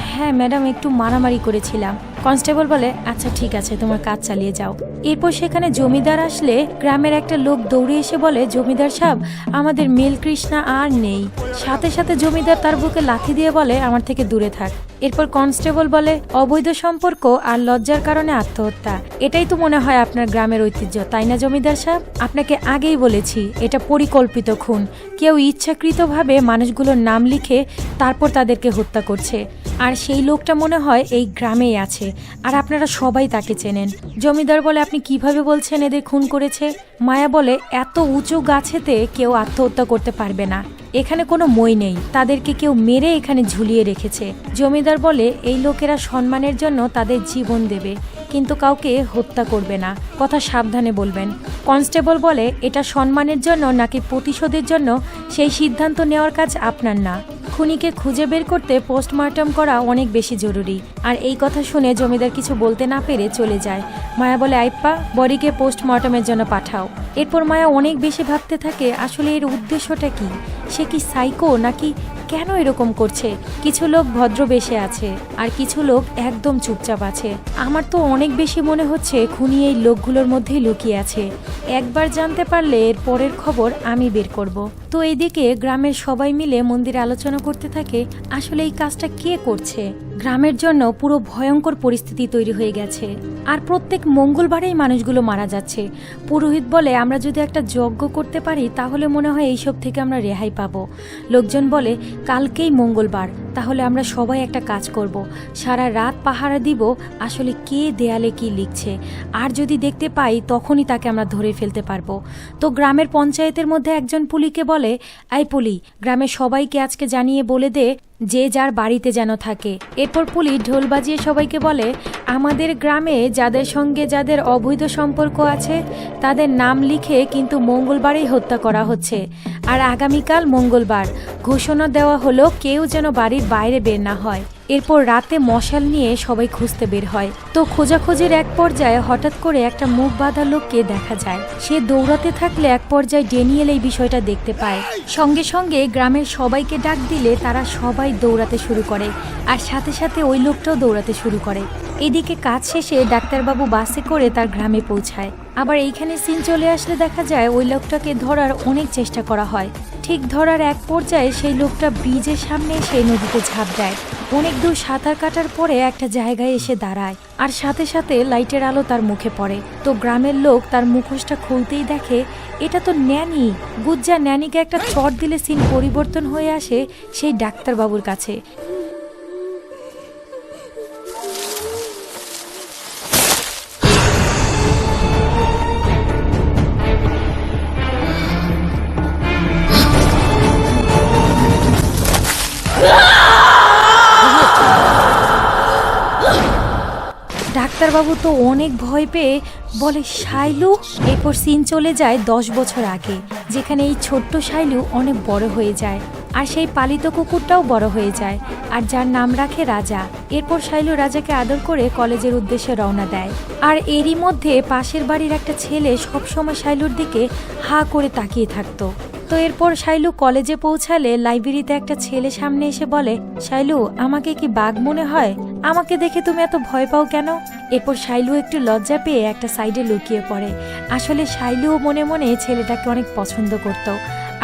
হ্যাঁ ম্যাডাম, একটু মারামারি করেছিলাম। কনস্টেবল বলে, আচ্ছা ঠিক আছে, তোমার কাজ চালিয়ে যাও। এরপর সেখানে জমিদার আসলে গ্রামের একটা লোক দৌড়ে এসে বলে, জমিদার সাহেব, আমাদের মেল কৃষ্ণা আর নেই। সাথে সাথে জমিদার তার বুকে লাথি দিয়ে বলে, আমার থেকে দূরে থাক। এরপর কনস্টেবল বলে, অবৈধ সম্পর্ক আর লজ্জার কারণে আত্মহত্যা, এটাই তো মনে হয় আপনার গ্রামের ঐতিহ্য, তাই না জমিদার সাহেব? আপনাকে আগেই বলেছি এটা পরিকল্পিত খুন। কেউ ইচ্ছাকৃতভাবে মানুষগুলোর নাম লিখে তারপর তাদেরকে হত্যা করছে। আর সেই লোকটা মনে হয় এই গ্রামেই আছে, আর আপনারা সবাই তাকে চেনেন। জমিদার বলে, আপনি কিভাবে বলছেন এদের খুন করেছে? মায়া বলে, এত উঁচু গাছেতে কেউ আত্মহত্যা করতে পারবে না, এখানে কোনো মই নেই, তাদেরকে কেউ মেরে এখানে ঝুলিয়ে রেখেছে। জমিদার বলে, এই লোকেরা সম্মানের জন্য তাদের জীবন দেবে, কিন্তু কাউকে হত্যা করবে না, কথা সাবধানে বলবেন। কনস্টেবল বলে, এটা সম্মানের জন্য নাকি প্রতিশোধের জন্য সেই সিদ্ধান্ত নেওয়ার কাজ আপনার না। খুনিকে খুঁজে বের করতে পোস্টমর্টম করা অনেক বেশি জরুরি। আর এই কথা শুনে জমিদার কিছু বলতে না পেরে চলে যায়। মায়া বলে, আইপ্পা বডিকে পোস্টমর্টমের জন্য পাঠাও। এরপর মায়া অনেক বেশি ভাবতে থাকে, আসলে এর উদ্দেশ্যটা কি? সে কি সাইকো নাকি কেন এরকম করছে? কিছু লোক ভদ্র বেশে আছে আর কিছু লোক একদম চুপচাপ আছে। আমার তো অনেক বেশি মনে হচ্ছে খুনি এই লোকগুলোর মধ্যেই লুকিয়ে আছে। একবার জানতে পারলে এর পরের খবর আমি বের করব। তো এইদিকে গ্রামের সবাই মিলে মন্দিরে আলোচনা করতে থাকে, আসলে এই কাজটা কে করছে। গ্রামের জন্য পুরো ভয়ঙ্কর পরিস্থিতি তৈরি হয়ে গেছে, আর প্রত্যেক মঙ্গলবারেই মানুষগুলো মারা যাচ্ছে। পুরোহিত বলে, আমরা যদি একটা যজ্ঞ করতে পারি তাহলে মনে হয় এইসব থেকে আমরা রেহাই পাবো। লোকজন বলে, কালকেই মঙ্গলবার, তাহলে আমরা সবাই একটা কাজ করব, সারা রাত পাহারা দিব আসলে কে দেয়ালে কি লিখছে, আর যদি দেখতে পাই তখনই তাকে আমরা ধরে ফেলতে পারবো। তো গ্রামের পঞ্চায়েতের মধ্যে একজন পুলিকে বলে, এই পুলি, গ্রামের সবাইকে আজকে জানিয়ে বলে দে যে যার বাড়িতে যেন থাকে। এরপর পুলি ঢোল বাজিয়ে সবাইকে বলে, আমাদের গ্রামে যাদের সঙ্গে যাদের অবৈধ সম্পর্ক আছে তাদের নাম লিখে কিন্তু মঙ্গলবারেই হত্যা করা হচ্ছে, আর আগামীকাল মঙ্গলবার ঘোষণা দেওয়া হলো কেউ যেন বাড়ির বাইরে বের না হয়। এরপর রাতে মশাল নিয়ে সবাই খুঁজতে বের হয়। তো খোঁজাখুঁজির এক পর্যায়ে হঠাৎ করে একটা মুখ বাঁধা লোককে দেখা যায়। সে দৌড়াতে থাকলে এক পর্যায়ে ড্যানিয়েল এই বিষয়টা দেখতে পায়। সঙ্গে সঙ্গে গ্রামের সবাইকে ডাক দিলে তারা সবাই দৌড়াতে শুরু করে, আর সাথে সাথে ওই লোকটাও দৌড়াতে শুরু করে। এদিকে কাজ শেষে ডাক্তারবাবু বাসে করে তার গ্রামে পৌঁছায়। আবার এইখানে সিন চলে আসলে দেখা যায় ওই লোকটাকে ধরার অনেক চেষ্টা করা হয়। ঠিক ধরার এক পর্যায়ে সেই লোকটা ব্রিজের সামনে এসে নদীতে ঝাঁপ দেয়। অনেক দূর সাঁতার কাটার পরে একটা জায়গায় এসে দাঁড়ায়, আর সাথে সাথে লাইটের আলো তার মুখে পড়ে। তো গ্রামের লোক তার মুখোশটা খুলতেই দেখে এটা তো ন্যানি। গুজ্জা ন্যানিকে একটা চট দিলে সিন পরিবর্তন হয়ে আসে সেই ডাক্তারবাবুর কাছে। ডাক্তারবাবু তো অনেক ভয় পেয়ে বলে, শাইলু। এরপর সিন চলে যায় 10 বছর আগে, যেখানে এই ছোট্ট শাইলু অনেক বড় হয়ে যায়, আর সেই পালিত কুকুরটাও বড় হয়ে যায়, আর যার নাম রাখে রাজা। এরপর শাইলু রাজাকে আদর করে কলেজের উদ্দেশ্যে রওনা দেয়। আর এরই মধ্যে পাশের বাড়ির একটা ছেলে সবসময় শাইলুর দিকে হা করে তাকিয়ে থাকতো। তো এরপর শাইলু কলেজে পৌঁছালে লাইব্রেরিতে একটা ছেলে সামনে এসে বলে, শাইলু, আমাকে কি বাঘ মনে হয়? আমাকে দেখে তুমি এত ভয় পাও কেন? এরপর শাইলু একটু লজ্জা পেয়ে একটা সাইডে লুকিয়ে পড়ে। আসলে শাইলুও মনে মনে ছেলেটাকে অনেক পছন্দ করত,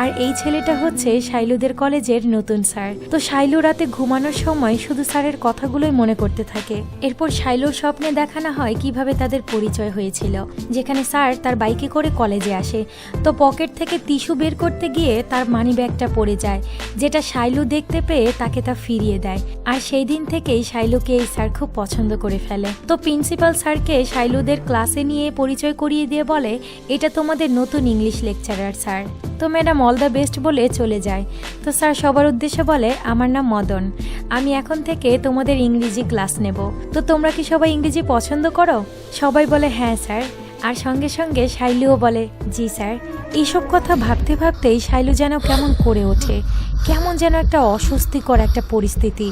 আর এই ছেলেটা হচ্ছে শাইলুদের কলেজের নতুন স্যার। তো শাইলু রাতে ঘুমানোর সময় শুধু স্যারের কথাগুলোই মনে করতে থাকে। এরপর শাইলুর স্বপ্নে দেখানো হয় কিভাবে তাদের পরিচয় হয়েছিল, যেখানে স্যার তার বাইকে করে কলেজে আসে। তো পকেট থেকে টিস্যু বের করতে গিয়ে তার মানি ব্যাগটা পড়ে যায়, যেটা শাইলু দেখতে পেয়ে তাকে তা ফিরিয়ে দেয়। আর সেই দিন থেকেই শাইলুকে এই স্যার খুব পছন্দ করে ফেলে। তো প্রিন্সিপাল স্যারকে শাইলুদের ক্লাসে নিয়ে পরিচয় করিয়ে দিয়ে বলে, এটা তোমাদের নতুন ইংলিশ লেকচারার স্যার। তো ম্যাডাম অল দ্য বেস্ট বলে চলে যায়। তো স্যার সবার উদ্দেশ্যে বলে, আমার নাম মদন, আমি এখন থেকে তোমাদের ইংরেজি ক্লাস নেব। তো তোমরা কি সবাই ইংরেজি পছন্দ করো? সবাই বলে, হ্যাঁ স্যার, আর সঙ্গে সঙ্গে শাইলুও বলে, জি স্যার। এইসব কথা ভাবতে ভাবতেই শাইলু যেন কেমন করে ওঠে, কেমন যেন একটা অস্বস্তিকর একটা পরিস্থিতি।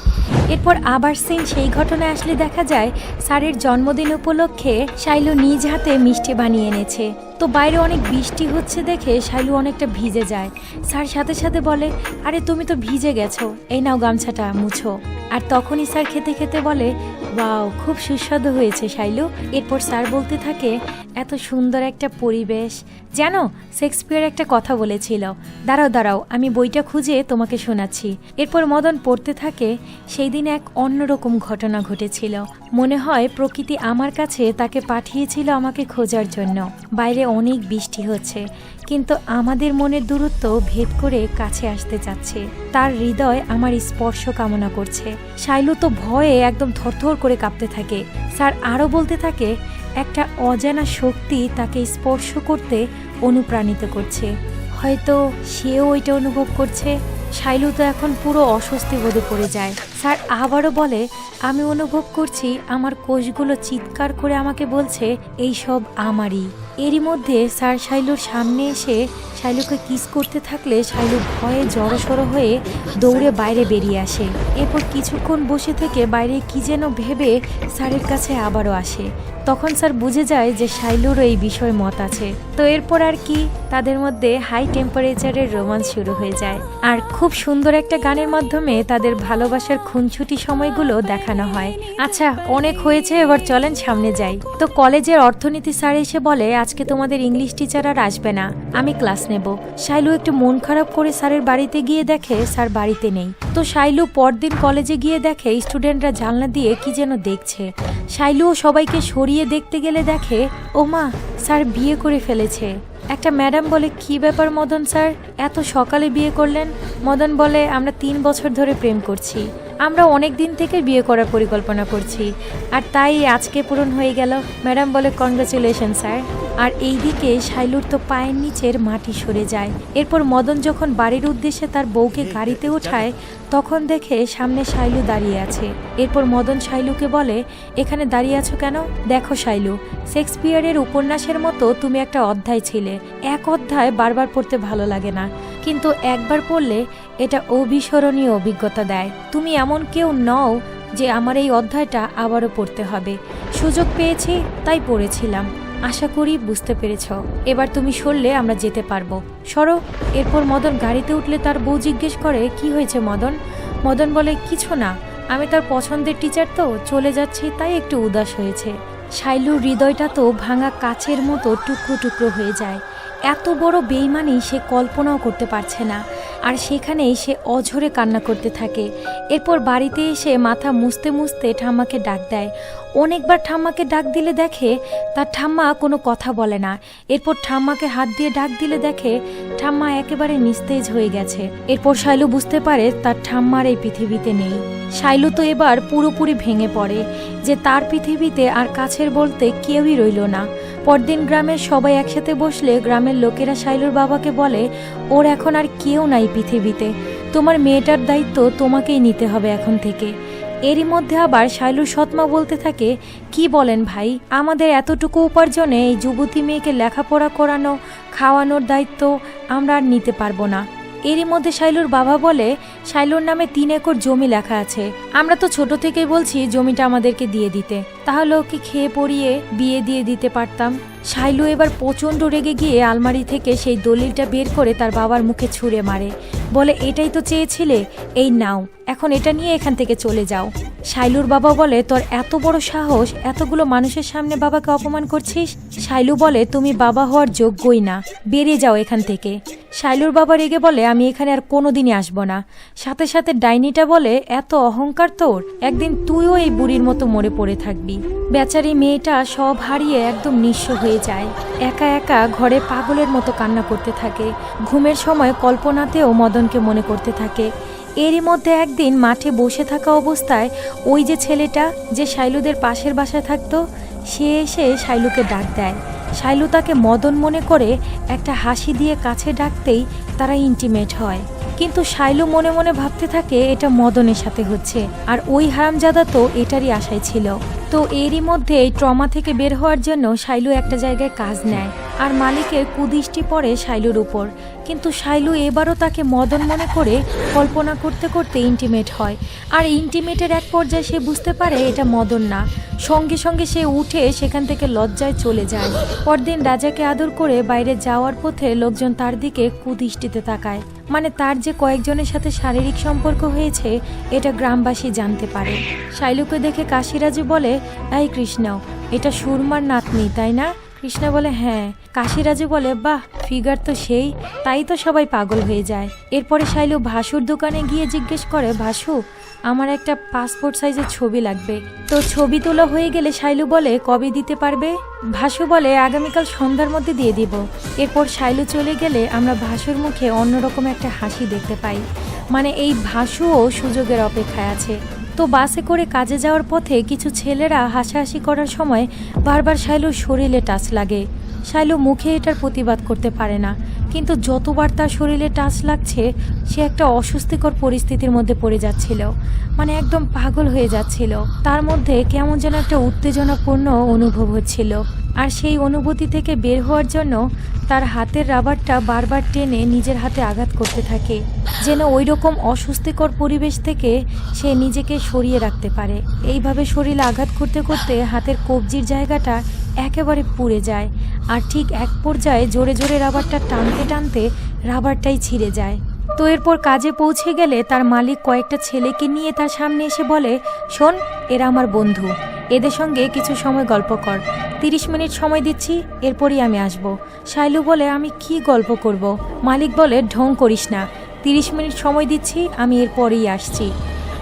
এরপর আবার সেই ঘটনায় আসলে দেখা যায় স্যারের জন্মদিন উপলক্ষে শাইলু নিজ হাতে মিষ্টি বানিয়ে এনেছে। তো বাইরে অনেক বৃষ্টি হচ্ছে দেখে শাইলু অনেকটা ভিজে যায়। স্যার সাথে সাথে বলে, আরে তুমি তো ভিজে গেছো, এই নাও গামছাটা মুছো। আর তখনই স্যার খেতে খেতে বলে, ওয়াও, খুব সুস্বাদু হয়েছে শাইলু। এরপর স্যার বলতে থাকে, এত সুন্দর একটা পরিবেশ, জানো শেক্সপিয়ার একটা কথা বলেছিল, দাঁড়াও দাঁড়াও আমি বইটা খুঁজে তোমাকে শোনাচ্ছি। এরপর মদন পড়তে থাকে, সেই দিন এক অন্যরকম ঘটনা ঘটেছিল। মনে হয় প্রকৃতি আমার কাছে তাকে পাঠিয়েছিল আমাকে খোঁজার জন্য। বাইরে অনেক বৃষ্টি হচ্ছে, কিন্তু আমাদের মনের দূরত্ব ভেদ করে কাছে আসতে চাচ্ছে। তার হৃদয় আমার স্পর্শ কামনা করছে। শাইলু তো ভয়ে একদম থরথর করে কাঁপতে থাকে। স্যার আরও বলতে থাকে, একটা অজানা শক্তি তাকে স্পর্শ করতে অনুপ্রাণিত করছে, হয়তো সেও ওইটা অনুভব করছে। শাইলু তো এখন পুরো অস্বস্তি বোধে পড়ে যায়। স্যার আবারও বলে, আমি অনুভব করছি আমার কোষগুলো চিৎকার করে আমাকে বলছে এই সব আমারই। এরই মধ্যে স্যার শাইলুর সামনে এসে শাইলুকে কিস করতে থাকলে শাইলু ভয়ে জড়সড় হয়ে দৌড়ে বাইরে বেরিয়ে আসে। এরপর কিছুক্ষণ বসে থেকে বাইরে কি যেন ভেবে স্যারের কাছে আবারও আসে। তখন স্যার বুঝে যায় যে শাইলুরও এই বিষয়ে মত আছে। তো এরপর আর কি, তাদের মধ্যে হাই টেম্পারেচারের রোমান্স শুরু হয়ে যায়। আর খুব সুন্দর একটা গানের মাধ্যমে তাদের ভালোবাসার খুনছুটি সময়গুলো দেখানো হয়। আচ্ছা, অনেক হয়েছে, এবার চলেন সামনে যাই। তো কলেজের অর্থনীতি স্যার এসে বলে, আজকে তোমাদের ইংলিশ টিচার আর আসবে না, আমি ক্লাস নেব। শাইলু একটু মন খারাপ করে স্যারের বাড়িতে গিয়ে দেখে স্যার বাড়িতে নেই। তো শাইলু পরদিন কলেজে গিয়ে দেখে স্টুডেন্টরা জানলা দিয়ে কি যেন দেখছে। শাইলুও সবাইকে সরিয়ে দেখতে গেলে দেখে, ও মা, স্যার বিয়ে করে ফেলেছে। একটা ম্যাডাম বলে, কি ব্যাপার মদন স্যার, এত সকালে বিয়ে করলেন? মদন বলে, আমরা 3 বছর ধরে প্রেম করছি, আমরা অনেক দিন থেকে বিয়ে করার পরিকল্পনা করছি, আর তাই আজকে পূরণ হয়ে গেল। ম্যাডাম বলে, কনগ্রাচুলেশন স্যার। আর এইদিকে শাইলুর তো পায়ের নিচের মাটি সরে যায়। এরপর মদন যখন বাড়ির উদ্দেশ্যে তার বউকে গাড়িতে ওঠায়, তখন দেখে সামনে শাইলু দাঁড়িয়ে আছে। এরপর মদন শাইলুকে বলে, এখানে দাঁড়িয়ে আছো কেন? দেখো শাইলু, শেক্সপিয়ারের উপন্যাসের মতো তুমি একটা অধ্যায় ছিলে। এক অধ্যায় বারবার পড়তে ভালো লাগে না, কিন্তু একবার পড়লে এটা অবিস্মরণীয় অভিজ্ঞতা দেয়। তুমি এমন কেউ নও যে আমার এই অধ্যায়টা আবারও পড়তে হবে। সুযোগ পেয়েছি তাই পড়েছিলাম, আশা করি বুঝতে পেরেছ। এবার তুমি সরলে আমরা যেতে পারবো, সরো। এরপর মদন গাড়িতে উঠলে তার বউ জিজ্ঞেস করে, কি হয়েছে মদন? মদন বলে, কিছু না, আমি তার পছন্দের টিচার তো চলে যাচ্ছি, তাই একটু উদাস হয়েছে। শাইলুর হৃদয়টা তো ভাঙা কাচের মতো টুকরো টুকরো হয়ে যায়। এত বড় বেইমানি সে কল্পনাও করতে পারছে না, আর সেখানেই সে অঝরে কান্না করতে থাকে। এরপর বাড়িতে এসে মাথা মুছতে মুছতে ঠাম্মাকে ডাক দেয়। অনেকবার ঠাম্মাকে ডাক দিলে দেখে তার ঠাম্মা কোনো কথা বলে না। এরপর ঠাম্মাকে হাত দিয়ে ডাক দিলে দেখে ঠাম্মা একেবারে নিস্তেজ হয়ে গেছে। এরপর শাইলু বুঝতে পারে তার ঠাম্মার এই পৃথিবীতে নেই। শাইলু তো এবার পুরোপুরি ভেঙে পড়ে যে তার পৃথিবীতে আর কাছের বলতে কেউই রইল না। পরদিন গ্রামের সবাই একসাথে বসলে গ্রামের লোকেরা শাইলুর বাবাকে বলে, ওর এখন আর কেউ নাই পৃথিবীতে, তোমার মেয়েটার দায়িত্ব তোমাকেই নিতে হবে এখন থেকে। এরই মধ্যে আবার শাইলুর সৎমা বলতে থাকে, কি বলেন ভাই, আমাদের এতটুকু উপার্জনে এই যুবতী মেয়েকে লেখাপড়া করানো, খাওয়ানোর দায়িত্ব আমরা আর নিতে পারবো না। এরই মধ্যে শাইলুর বাবা বলে, শাইলুর নামে 3 একর জমি লেখা আছে, আমরা তো ছোট থেকেই বলছি জমিটা আমাদেরকে দিয়ে দিতে, তাহলে ওকে খেয়ে পড়িয়ে বিয়ে দিয়ে দিতে পারতাম। শাইলু এবার প্রচণ্ড রেগে গিয়ে আলমারি থেকে সেই দলিলটা বের করে তার বাবার মুখে ছুঁড়ে মারে, বলে, এটাই তো চেয়েছিলে, এই নাও, এখন এটা নিয়ে এখান থেকে চলে যাও। শাইলুর বাবা বলে, তোর এত বড় সাহস, এতগুলো মানুষের সামনে বাবাকে অপমান করছিস? শাইলু বলে, তুমি বাবা হওয়ার যোগ্যই না, বেরিয়ে যাও এখান থেকে। শাইলুর বাবা রেগে বলে, আমি এখানে আর কোনোদিনই আসবো না। সাথে সাথে ডাইনিটা বলে, এত অহংকার তোর, একদিন তুইও এই বুড়ির মতো মরে পড়ে থাকবি। বেচারি মেয়েটা সব হারিয়ে একদম নিঃস্ব হয়ে যায়। একা একা ঘরে পাগলের মতো কান্না করতে থাকে। ঘুমের সময় কল্পনাতেও মদনকে মনে করতে থাকে। এরই মধ্যে একদিন মাঠে বসে থাকা অবস্থায় ওই যে ছেলেটা যে শাইলুদের পাশের বাসায় থাকতো, সে এসে শাইলুকে ডাক দেয়। শাইলু তাকে মদন মনে করে একটা হাসি দিয়ে কাছে ডাকতেই তারা ইন্টিমেট হয়। কিন্তু শাইলু মনে মনে ভাবতে থাকে এটা মদনের সাথে হচ্ছে, আর ওই হারামজাদা তো এটারই আশায় ছিল। তো এরই মধ্যে এই ট্রমা থেকে বের হওয়ার জন্য শাইলু একটা জায়গায় কাজ নেয়, আর মালিকের কুদৃষ্টি পড়ে শাইলুর উপর। কিন্তু শাইলু এবারও তাকে মদন মনে করে কল্পনা করতে করতে ইন্টিমেট হয়, আর ইন্টিমেটের এক পর্যায়ে সে বুঝতে পারে এটা মদন না। সঙ্গে সঙ্গে সে উঠে সেখান থেকে লজ্জায় চলে যায়। পরদিন রাজাকে আদর করে বাইরে যাওয়ার পথে লোকজন তার দিকে কুদৃষ্টিতে তাকায়, মানে তার যে কয়েকজনের সাথে শারীরিক সম্পর্ক হয়েছে এটা গ্রামবাসী জানতে পারে। শাইলুকে দেখে কাশিরাজু বলে, এই কৃষ্ণ, এটা সুরমার নাতনি তাই না? কৃষ্ণা বলে হ্যাঁ। কাশিরাজু বলে, বাহ, ফিগার তো সেই, তাই তো সবাই পাগল হয়ে যায়। এরপরে শাইলু ভাসুর দোকানে গিয়ে জিজ্ঞেস করে, ভাসু, আমার একটা পাসপোর্ট সাইজের ছবি লাগবে। তো ছবি তোলা হয়ে গেলে শাইলু বলে, কবে দিতে পারবে? ভাসু বলে, আগামীকাল সন্ধ্যার মধ্যে দিয়ে দিব। এরপর শাইলু চলে গেলে আমরা ভাসুর মুখে অন্যরকম একটা হাসি দেখতে পাই, মানে এই ভাসুও সুযোগের অপেক্ষায় আছে। তো বাসে করে কাজে যাওয়ার পথে কিছু ছেলেরা হাসাহাসি করার সময় বারবার শাইলুর শরীরে টাচ লাগে। শাইলু মুখে এটার প্রতিবাদ করতে পারে না, কিন্তু যতবার তার শরীরে টাচ লাগছে সে একটা অস্বস্তিকর পরিস্থিতির মধ্যে পড়ে যাচ্ছিল, মানে একদম পাগল হয়ে যাচ্ছিল। তার মধ্যে কেমন যেন একটা উত্তেজনাপূর্ণ অনুভব হচ্ছিল, আর সেই অনুভূতি থেকে বের হওয়ার জন্য তার হাতের রাবারটা বারবার টেনে নিজের হাতে আঘাত করতে থাকে, যেন ওই রকম অস্বস্তিকর পরিবেশ থেকে সে নিজেকে সরিয়ে রাখতে পারে। এইভাবে শরীরে আঘাত করতে করতে হাতের কবজির জায়গাটা একেবারে পুড়ে যায়, আর ঠিক এক পর্যায়ে জোরে জোরে রাবারটা টানতে টানতে রাবারটাই ছিঁড়ে যায়। তো এরপর কাজে পৌঁছে গেলে তার মালিক কয়েকটা ছেলেকে নিয়ে তার সামনে এসে বলে, শোন, এরা আমার বন্ধু, এদের সঙ্গে কিছু সময় গল্প কর, 30 মিনিট সময় দিচ্ছি, এরপরই আমি আসব। শাইলু বলে, আমি কি গল্প করব? মালিক বলে, ঢং করিস না, 30 মিনিট সময় দিচ্ছি, আমি এরপরেই আসছি।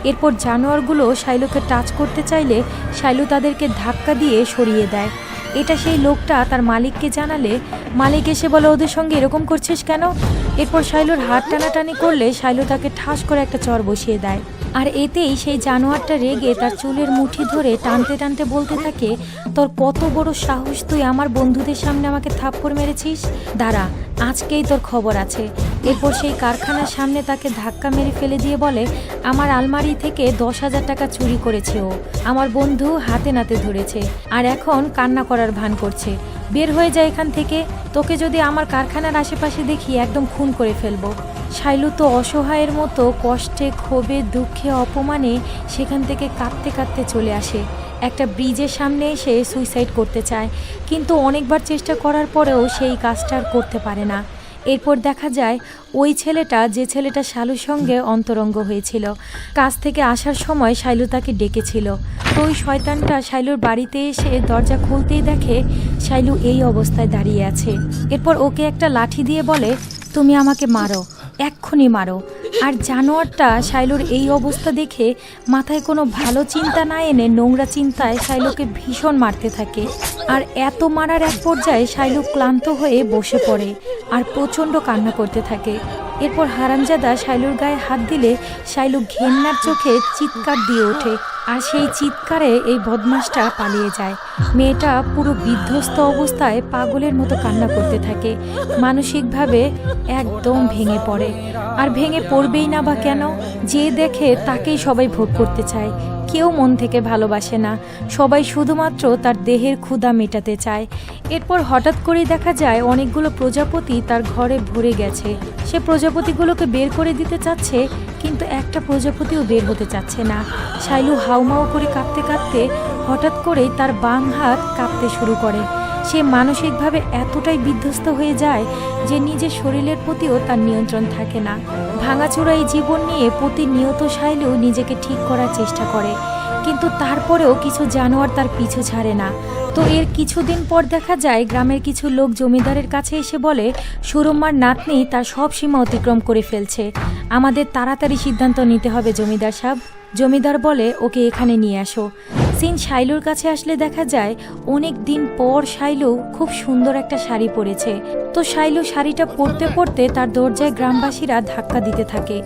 এরপর জানোয়ারগুলো শাইলুকে টাচ করতে চাইলে শাইলু তাদেরকে ধাক্কা দিয়ে সরিয়ে দেয়। এটা সেই লোকটা তার মালিককে জানালে মালিক এসে বলে, ওদের সঙ্গে এরকম করছিস কেন? এরপর শাইলুর হাত টানাটানি করলে শাইলু তাকে ঠাস করে একটা চর বসিয়ে দেয়, আর এতেই সেই জানোয়ারটা রেগে তার চুলের মুঠি ধরে টানতে টানতে বলতে থাকে, তোর কত বড় সাহস, তুই আমার বন্ধুদের সামনে আমাকে থাপ্পড় মেরেছিস, দাঁড়া, আজকেই তোর খবর আছে। এরপর সেই কারখানার সামনে তাকে ধাক্কা মেরে ফেলে দিয়ে বলে, আমার আলমারি থেকে 10,000 টাকা চুরি করেছে ও, আমার বন্ধু হাতে নাতে ধরেছে, আর এখন কান্না করার ভান করছে, বের হয়ে যায় এখান থেকে, তোকে যদি আমার কারখানার আশেপাশে দেখি একদম খুন করে ফেলবো। শাইলু তো অসহায়ের মতো কষ্টে, ক্ষোভে, দুঃখে, অপমানে সেখান থেকে কাঁদতে কাঁদতে চলে আসে। একটা ব্রিজের সামনে এসে সুইসাইড করতে চায়, কিন্তু অনেকবার চেষ্টা করার পরেও সেই কাজটা আর করতে পারে না। এরপর দেখা যায় ওই ছেলেটা, যে ছেলেটা শালুর সঙ্গে অন্তরঙ্গ হয়েছিল, কাজ থেকে আসার সময় শাইলু তাকে ডেকেছিল। তো ওই শয়তানটা শাইলুর বাড়িতে এসে দরজা খুলতেই দেখে শাইলু এই অবস্থায় দাঁড়িয়ে আছে। এরপর ওকে একটা লাঠি দিয়ে বলে, তুমি আমাকে মারো, এক্ষুনি মারো। আর জানোয়ারটা শাইলুর এই অবস্থা দেখে মাথায় কোনো ভালো চিন্তা না এনে নোংরা চিন্তায় শাইলুকে ভীষণ মারতে থাকে, আর এত মারার এক পর্যায়ে শাইলু ক্লান্ত হয়ে বসে পড়ে আর প্রচণ্ড কান্না করতে থাকে। এরপর হারামজাদা শাইলুর গায়ে হাত দিলে শাইলু ঘেন্নার চোখে চিৎকার দিয়ে ওঠে, আর সেই চিৎকারে এই বদমাশটা পালিয়ে যায়। মেয়েটা পুরো বিধ্বস্ত অবস্থায় পাগলের মতো কান্না করতে থাকে, মানসিকভাবে একদম ভেঙে পড়ে। আর ভেঙে পড়বেই না বা কেন, যে দেখে তাকেই সবাই ভোগ করতে চায়, কেউ মন থেকে ভালোবাসে না, সবাই শুধুমাত্র তার দেহের ক্ষুধা মেটাতে চায়। এরপর হঠাৎ করেই দেখা যায় অনেকগুলো প্রজাপতি তার ঘরে ভরে গেছে। সে প্রজাপতিগুলোকে বের করে দিতে চাচ্ছে, কিন্তু একটা প্রজাপতিও বের হতে চাচ্ছে না। শাইলু হাউমাউ করে কাঁপতে কাঁপতে হঠাৎ করেই তার বাম হাত কাঁপতে শুরু করে। সে মানসিকভাবে এতটাই বিধ্বস্ত হয়ে যায় যে নিজের শরীরের প্রতিও তার নিয়ন্ত্রণ থাকে না। ভাঙাচোরা এই জীবন নিয়ে প্রতিনিয়ত শাইলু নিজেকে ঠিক করার চেষ্টা করে, কিন্তু তারপরেও কিছু জানোয়ার তার পিছু ছাড়ে না। তো এর কিছুদিন পর দেখা যায় গ্রামের কিছু লোক জমিদারের কাছে এসে বলে, সুরম্মার নাতনি তার সব সীমা অতিক্রম করে ফেলছে, আমাদের তাড়াতাড়ি সিদ্ধান্ত নিতে হবে জমিদার সাহেব। জমিদার বলে, ওকে এখানে নিয়ে আসো। সিন শাইলুর কাছে আসলে দেখা যায় অনেক দিন পর শাইলু খুব সুন্দর একটা শাড়ি পরেছে। তো শাইলু শাড়িটা পরতে পরতে তার দরজায় গ্রামবাসীরা ধাক্কা দিতে থাকে।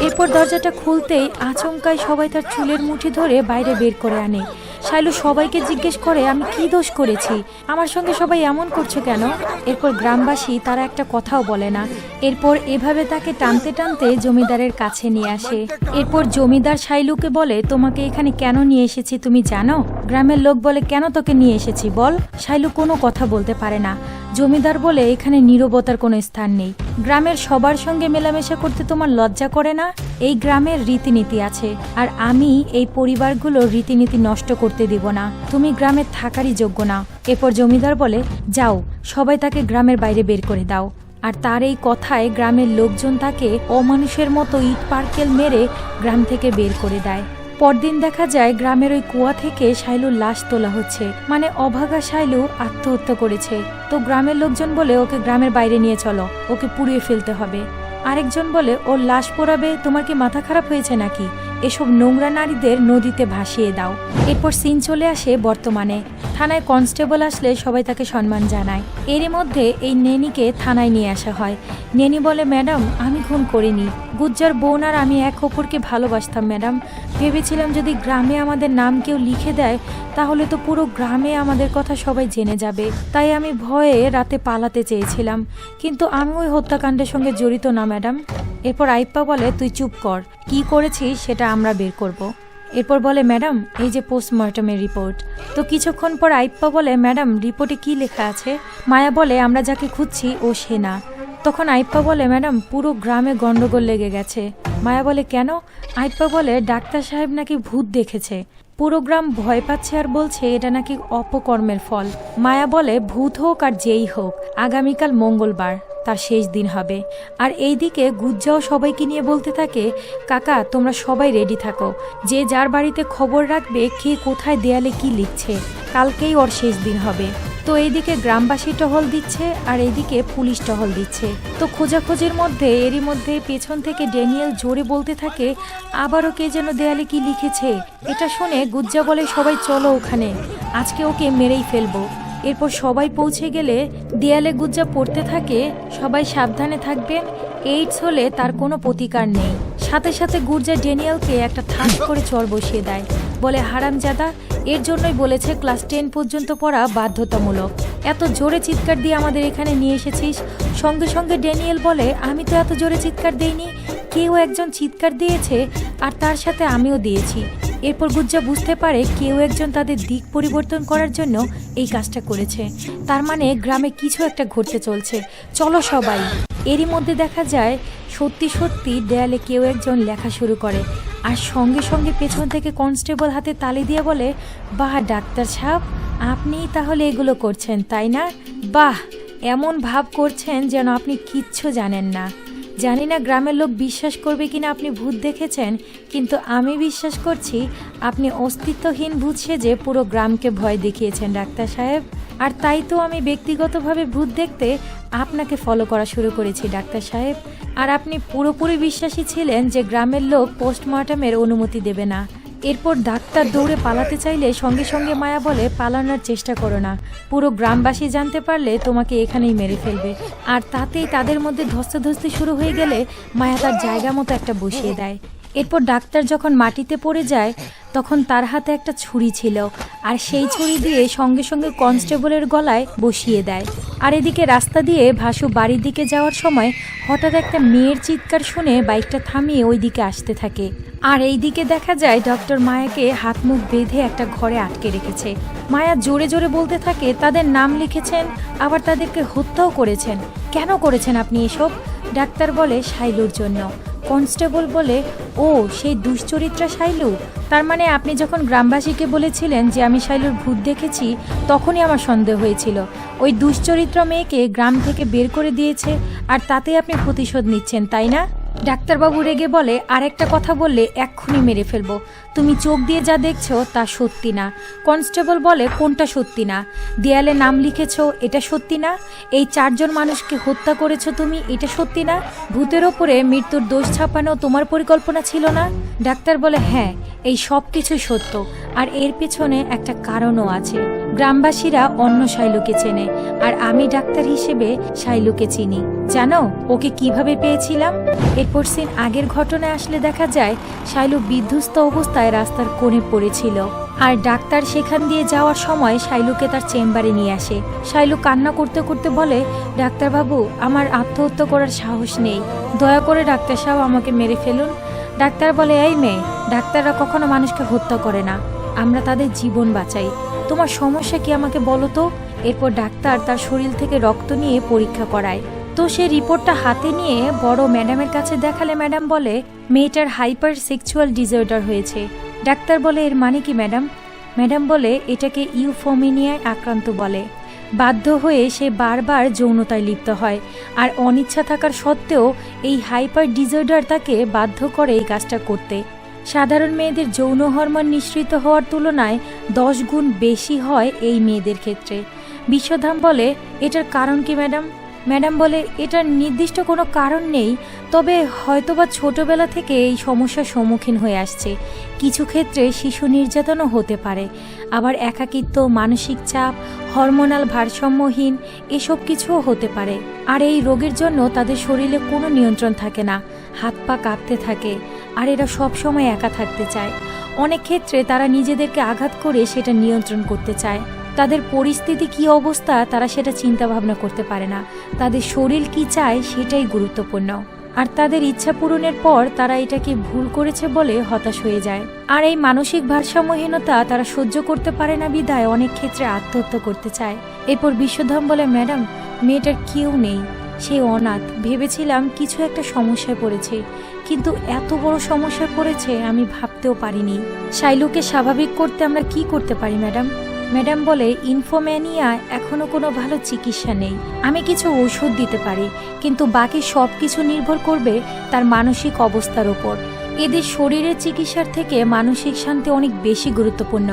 এরপর দরজাটা খুলতেই আচমকায় সবাই তার চুলের মুঠি ধরে বাইরে বের করে আনে। শাইলু সবাইকে জিজ্ঞেস করে আমি কি দোষ করেছি, আমার সঙ্গে সবাই এমন করছো কেন। এরপর গ্রামবাসী তারা একটা কথাও বলে না। এরপর এভাবে তাকে টানতে টানতে জমিদারের কাছে নিয়ে আসে। এরপর জমিদার শাইলুকে বলে তোমাকে এখানে কেন নিয়ে এসেছি তুমি জানো। গ্রামের লোক বলে কেন তোকে নিয়ে এসেছি বল। শাইলু কোনো কথা বলতে পারে না। জমিদার বলে এখানে নীরবতার কোনো স্থান নেই, গ্রামের সবার সঙ্গে মেলামেশা করতে তোমার লজ্জা করে না। এই গ্রামের রীতিনীতি আছে, আর আমি এই পরিবারগুলোর রীতিনীতি নষ্ট করতে দিব না, তুমি গ্রামে থাকারই যোগ্য না। এরপর জমিদার বলে যাও, সবাই তাকে গ্রামের বাইরে বের করে দাও। আর তার এই কথায় গ্রামের লোকজন তাকে অমানুষের মতো ইট পার্কেল মেরে গ্রাম থেকে বের করে দেয়। পরদিন দেখা যায় গ্রামের ওই কুয়া থেকে শাইলুর লাশ তোলা হচ্ছে, মানে অভাগা শাইলু আত্মহত্যা করেছে। তো গ্রামের লোকজন বলে ওকে গ্রামের বাইরে নিয়ে চলো, ওকে পুড়িয়ে ফেলতে হবে। আরেকজন বলে ওর লাশ পোড়াবে, তোমার কি মাথা খারাপ হয়েছে নাকি, এসব নোংরা নারীদের নদীতে ভাসিয়ে দাও। এরপর সিন চলে আসে বর্তমানে। থানায় কনস্টেবল আসলে সবাই তাকে সম্মান জানায়। এরই মধ্যে এই নেনিকে থানায় নিয়ে আসা হয়। নেনি বলে ম্যাডাম আমি খুন করিনি, গুজ্জার বোন আর আমি এক অপরকে ভালোবাসতাম ম্যাডাম। ভেবেছিলাম যদি গ্রামে আমাদের নাম কেউ লিখে দেয় তাহলে তো পুরো গ্রামে আমাদের কথা সবাই জেনে যাবে, তাই আমি ভয়ে রাতে পালাতে চেয়েছিলাম, কিন্তু আমি ওই হত্যাকাণ্ডের সঙ্গে জড়িত না ম্যাডাম। এরপর আইপ্পা বলে তুই চুপ কর, কি করেছিস সেটা আমরা বের করব। এরপর বলে ম্যাডাম এই যে পোস্টমর্টমের রিপোর্ট। তো কিছুক্ষণ পর আইপ্পা বলে ম্যাডাম রিপোর্টে কি লেখা আছে। মায়া বলে আমরা যাকে খুঁজছি ও সে না। তখন আইপ্পা বলে ম্যাডাম পুরো গ্রামে গন্ডগোল লেগে গেছে। মায়া বলে কেন। আইপ্পা বলে ডাক্তার সাহেব নাকি ভূত দেখেছে, পুরো গ্রাম ভয় পাচ্ছে আর বলছে এটা নাকি অপকর্মের ফল। মায়া বলে ভূত হোক আর যেই হোক, আগামীকাল মঙ্গলবার তার শেষ দিন হবে। আর এইদিকে গুজ্জাও সবাইকে নিয়ে বলতে থাকে কাকা তোমরা সবাই রেডি থাকো, যে যার বাড়িতে খবর রাখবে কে কোথায় দেয়ালে কি লিখছে, কালকেই ওর শেষ দিন হবে। তো এইদিকে গ্রামবাসী টহল দিচ্ছে আর এইদিকে পুলিশ টহল দিচ্ছে। তো খোঁজাখোঁজির মধ্যে এরই মধ্যে পেছন থেকে ড্যানিয়েল জোরে বলতে থাকে আবারও কে যেন দেয়ালে কি লিখেছে। এটা শুনে গুজ্জা বলে সবাই চলো ওখানে, আজকে ওকে মেরেই ফেলবো। এরপর সবাই পৌঁছে গেলে দেয়ালে গুজ্জা পড়তে থাকে সবাই সাবধানে থাকবেন, এইডস হলে তার কোনো প্রতিকার নেই। সাথে সাথে গুজ্জা ড্যানিয়েলকে একটা ঠাস করে চর বসিয়ে দেয়, বলে হারামজাদা, এর জন্যই বলেছে ক্লাস 10 পর্যন্ত পড়া বাধ্যতামূলক, এত জোরে চিৎকার দিয়ে আমাদের এখানে নিয়ে এসেছিস। সঙ্গে সঙ্গে ড্যানিয়েল বলে আমি তো এত জোরে চিৎকার দেইনি, কেউ একজন চিৎকার দিয়েছে আর তার সাথে আমিও দিয়েছি। এরপর গুজ্জা বুঝতে পারে কেউ একজন তাদের দিক পরিবর্তন করার জন্য এই কাজটা করেছে, তার মানে গ্রামে কিছু একটা ঘটতে চলছে, চলো সবাই। এরই মধ্যে দেখা যায় সত্যি সত্যি দেয়ালে কেউ একজন লেখা শুরু করে, আর সঙ্গে সঙ্গে পেছন থেকে কনস্টেবল হাতে তালি দিয়ে বলে বাহ ডাক্তার সাহেব, আপনি তাহলে এগুলো করছেন তাই না, বাহ, এমন ভাব করছেন যেন আপনি কিচ্ছু জানেন না। জানি না গ্রামের লোক বিশ্বাস করবে কিনা আপনি ভূত দেখেছেন, কিন্তু আমি বিশ্বাস করছি আপনি অস্তিত্বহীন ভূত সেজে পুরো গ্রামকে ভয় দেখিয়েছেন ডাক্তার সাহেব। আর তাই তো আমি ব্যক্তিগতভাবে ভূত দেখতে আপনাকে ফলো করা শুরু করেছি ডাক্তার সাহেব। আর আপনি পুরোপুরি বিশ্বাসী ছিলেন যে গ্রামের লোক পোস্টমর্টমের অনুমতি দেবে না। এরপর ডাক্তার দৌড়ে পালাতে চাইলে সঙ্গে সঙ্গে মায়া বলে পালানোর চেষ্টা করো না, পুরো গ্রামবাসী জানতে পারলে তোমাকে এখানেই মেরে ফেলবে। আর তাতেই তাদের মধ্যে ধস্তাধস্তি শুরু হয়ে গেলে মায়া তার জায়গা মতো একটা বসিয়ে দেয়। এরপর ডাক্তার যখন মাটিতে পড়ে যায় তখন তার হাতে একটা ছুরি ছিল, আর সেই ছুরি দিয়ে সঙ্গে সঙ্গে কনস্টেবলের গলায় বসিয়ে দেয়। আর এদিকে রাস্তা দিয়ে ভাসু বাড়ির দিকে যাওয়ার সময় হঠাৎ একটা মেয়ের চিৎকার শুনে বাইকটা থামিয়ে ওই দিকে আসতে থাকে। আর এই দিকে দেখা যায় ডক্টর মায়াকে হাত মুখ বেঁধে একটা ঘরে আটকে রেখেছে। মায়া জোরে জোরে বলতে থাকে তাদের নাম লিখেছেন, আবার তাদেরকে হত্যাও করেছেন, কেন করেছেন আপনি এসব। ডাক্তার বলে শাইলুর জন্য। কনস্টেবল বলে ও সেই দুশ্চরিত্রা শাইলু, তার মানে আপনি যখন গ্রামবাসীকে বলেছিলেন যে আমি শাইলুর ভূত দেখেছি তখনই আমার সন্দেহ হয়েছিল, ওই দুশ্চরিত্রা মেয়েকে গ্রাম থেকে বের করে দিয়েছে আর তাতে আপনি প্রতিশোধ নিচ্ছেন তাই না। ডাক্তারবাবু রেগে বলে আর একটা কথা বললে এক্ষুনি মেরে ফেলবো, তুমি চোখ দিয়ে যা দেখছো তা সত্যি না। কনস্টেবল বলে কোনটা সত্যি না, দেয়ালে নাম লিখেছো এটা সত্যি না, এই 4 জন মানুষকে হত্যা করেছো তুমি এটা সত্যি না, ভূতের ওপরে মৃত্যুর দোষ ছাপানো তোমার পরিকল্পনা ছিল না। ডাক্তার বলে হ্যাঁ এই সব কিছু সত্য, আর এর পেছনে একটা কারণও আছে। গ্রামবাসীরা অন্য শাইলুকে চেনে, আর আমি ডাক্তার হিসেবে শাইলুকে চিনি। জানো ওকে কিভাবে পেয়েছিলাম। এরপর সিন আগের ঘটনায় আসলে দেখা যায় শাইলু বিধ্বস্ত অবস্থায় রাস্তার কোণে পড়েছিল। আর ডাক্তার সেখান দিয়ে যাওয়ার সময় শাইলুকে তার চেম্বারে নিয়ে আসে। শাইলু কান্না করতে করতে বলে, ডাক্তারবাবু, আমার আত্মহত্যা করার সাহস নেই, দয়া করে ডাক্তার সাহেব আমাকে মেরে ফেলুন। ডাক্তার বলে, এই মেয়ে, ডাক্তাররা কখনো মানুষকে হত্যা করে না, আমরা তাদের জীবন বাঁচাই। তোমার সমস্যা কি আমাকে বলো তো। এরপর ডাক্তার তার শরীর থেকে রক্ত নিয়ে পরীক্ষা করায়। তো সে রিপোর্টটা হাতে নিয়ে বড় ম্যাডামের কাছে দেখালে ম্যাডাম বলে, মেয়েটার হাইপার সেক্সুয়াল ডিসঅর্ডার হয়েছে। ডাক্তার বলে, এর মানে কি ম্যাডাম? ম্যাডাম বলে, এটাকে ইউফোমিনিয়ায় আক্রান্ত বলে। বাধ্য হয়ে সে বারবার যৌনতায় লিপ্ত হয়, আর অনিচ্ছা থাকার সত্ত্বেও এই হাইপার ডিসঅর্ডার তাকে বাধ্য করে এই কাজটা করতে। সাধারণ মেয়েদের যৌন হরমোন নিঃসৃত হওয়ার তুলনায় 10 গুণ বেশি হয় এই মেয়েদের ক্ষেত্রে। বিশ্বধাম বলে, এটার কারণ কি ম্যাডাম? ম্যাডাম বলে, এটার নির্দিষ্ট কোনো কারণ নেই, তবে হয়তোবা ছোটবেলা থেকে এই সমস্যার সম্মুখীন হয়ে আসছে। কিছু ক্ষেত্রে শিশু নির্যাতনও হতে পারে, আবার একাকিত্ব, মানসিক চাপ, হরমোনাল ভারসাম্যহীন এসব কিছুও হতে পারে। আর এই রোগের জন্য তাদের শরীরে কোনো নিয়ন্ত্রণ থাকে না, হাত পা কাঁপতে থাকে, আর এরা সবসময় একা থাকতে চায়। অনেক ক্ষেত্রে তারা নিজেদেরকে আঘাত করে সেটা নিয়ন্ত্রণ করতে চায়। তাদের পরিস্থিতি কি অবস্থা তারা সেটা চিন্তা ভাবনা করতে পারে না, তাদের শরীর কি চায় সেটাই গুরুত্বপূর্ণ। আর তাদের ইচ্ছা পূরণের পর তারা এটাকে ভুল করেছে বলে হতাশ হয়ে যায়। আর এই মানসিক ভারসাম্যহীনতা তারা সহ্য করতে পারে না বিধায় অনেক ক্ষেত্রে আত্মহত্যা করতে চায়। এরপর বিশ্বধাম বলে, ম্যাডাম, মেয়েটার কেউ নেই, সে অনাথ। ভেবেছিলাম কিছু একটা সমস্যায় পড়েছে, কিন্তু এত বড় সমস্যায় পড়েছে আমি ভাবতেও পারিনি। শাইলুকে স্বাভাবিক করতে আমরা কি করতে পারি ম্যাডাম? ম্যাডাম বলে, ইনফোম্যানিয়া এখনো কোনো ভালো চিকিৎসা নেই। আমি কিছু ঔষধ দিতে পারি, কিন্তু বাকি সব কিছু নির্ভর করবে তার মানসিক অবস্থার উপর। এদের শরীরের চিকিৎসার থেকে মানসিক শান্তি অনেক বেশি গুরুত্বপূর্ণ।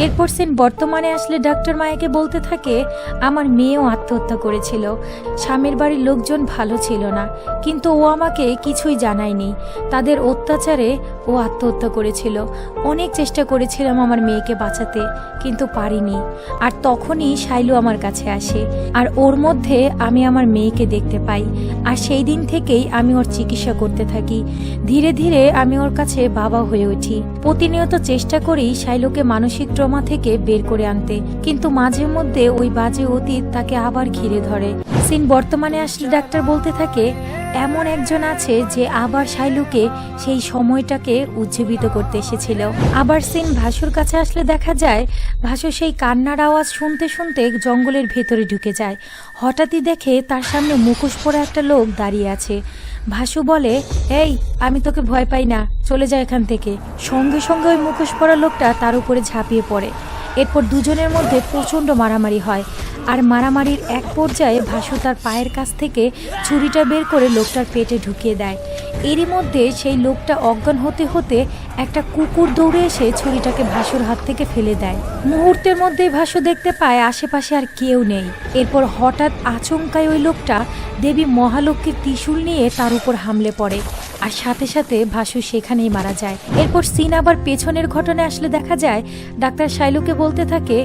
এরপর সেন বর্তমানে আসলে ডাক্তার মায়াকে বলতে থাকে, আমার মেয়েও আত্মহত্যা করেছিল। স্বামীর বাড়ির লোকজন ভালো ছিল না, কিন্তু ও আমাকে কিছুই জানায়নি। তাদের অত্যাচারে ও আত্মহত্যা করেছিল। অনেক চেষ্টা করেছিলাম আমার মেয়েকে বাঁচাতে, কিন্তু পারিনি। আর তখনই শাইলু আমার কাছে আসে, আর ওর মধ্যে আমি আমার মেয়েকে দেখতে পাই। আর সেই দিন থেকেই আমি ওর চিকিৎসা করতে থাকি। ধীরে ধীরে আমি ওর কাছে বাবা হয়ে উঠি। প্রতিনিয়ত চেষ্টা করি শাইলুকে মানসিক ট্রমা থেকে বের করে আনতে, কিন্তু মাঝে মধ্যে ওই বাজে অতীত তাকে আবার ঘিরে ধরে। সিন বর্তমানে আসলে ডাক্তার বলতে থাকে, এমন একজন আছে যে আবার শাইলুকে সেই সময়টাকে উজ্জীবিত করতে এসেছিল। আবার সিন ভাসুর কাছে আসলে দেখা যায় ভাসু সেই কান্নার আওয়াজ শুনতে শুনতে জঙ্গলের ভেতরে ঢুকে যায়। হঠাৎই দেখে তার সামনে মুখোশ পরা একটা লোক দাঁড়িয়ে আছে। ভাসু বলে, এই, আমি তোকে ভয় পাই না, চলে যা এখান থেকে। সঙ্গে সঙ্গে ওই মুখোশ পরা লোকটা তার উপরে ঝাঁপিয়ে পড়ে। এরপর দুজনের মধ্যে প্রচণ্ড মারামারি হয়, আর মারামারির এক পর্যায়ে ভাসু তার পায়ের কাছ থেকে ছুরিটা বের করে লোকটার পেটে ঢুকিয়ে দেয়। এরই মধ্যে সেই লোকটা অজ্ঞান হতে হতে একটা কুকুর দৌড়ে এসে ছুরিটাকে ভাসুর হাত থেকে ফেলে দেয়। মুহূর্তের মধ্যেই ভাসু দেখতে পায় আশেপাশে আর কেউ নেই। এরপর হঠাৎ আচমকায় ওই লোকটা দেবী মহালক্ষ্মীর ত্রিশূল নিয়ে তার উপর হামলে পড়ে, আর সাথে সাথে ভাসু সেখানেই মারা যায়। এরপর সিন আবার পেছনের ঘটনায় আসলে দেখা যায় ডাক্তার শাইলুকে বলতে থাকে,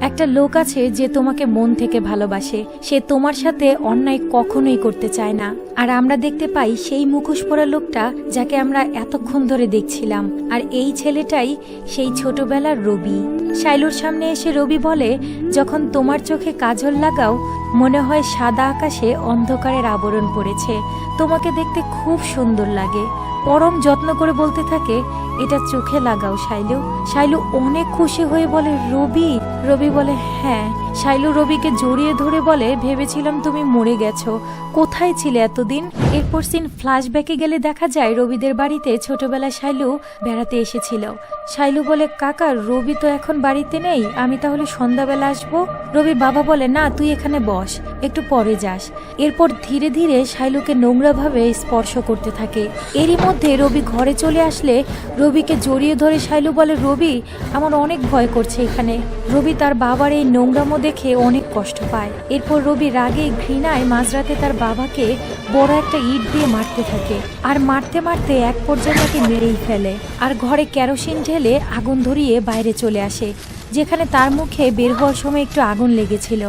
একটা লোক আছে যে তোমাকে মন থেকে ভালোবাসে, সে তোমার সাথে অন্যায় কখনোই করতে চায় না। আর আমরা দেখতে পাই সেই মুখোশ পরা লোকটা যাকে আমরা এতক্ষণ ধরে দেখছিলাম, আর এই ছেলেটাই সেই ছোটবেলার রবি। শাইলুর সামনে এসে রবি বলে, যখন তোমার চোখে কাজল লাগাও মনে হয় সাদা আকাশে অন্ধকারের আবরণ পড়েছে, তোমাকে দেখতে খুব সুন্দর লাগে। পরম যত্ন করে বলতে থাকে, এটা চোখে লাগাও শাইলু। শাইলু অনেক খুশি হয়ে বলে, রবি? রবি বলে, হ্যাঁ। শাইলু রবিকে জড়িয়ে ধরে বলে, ভেবেছিলাম তুমি মরে গেছো, কোথায় ছিলে এতদিন? এরপর সিন ফ্ল্যাশব্যাকে গেলে দেখা যায় রবিদের বাড়িতে ছোটবেলায় শাইলু বেড়াতে এসেছিল। শাইলু বলে, কাকা, রবি তো এখন বাড়িতে নেই, আমি তাহলে সন্ধ্যাবেলা আসবো? রবির বাবা বলে, না, তুই এখানে বস, একটু পরে যাস। এরপর ধীরে ধীরে শাইলুকে নোংরাভাবে স্পর্শ করতে থাকে। এরই মধ্যে রবি ঘরে চলে আসলে রবিকে জড়িয়ে ধরে শাইলু বলে, রবি, আমার অনেক ভয় করছে এখানে। রবি তার বাবার এই নোংরামো দেখে অনেক কষ্ট পায়। এরপর রবি রাগে ঘৃণায় মাঝরাতে তার বাবাকে বড় একটা ইট দিয়ে মারতে থাকে, আর মারতে মারতে এক পর্যায়ে তাকে মেরেই ফেলে। আর ঘরে কেরোসিন ঢেলে আগুন ধরিয়ে বাইরে চলে আসে, যেখানে তার মুখে বের হওয়ার সময় একটু আগুন লেগেছিল,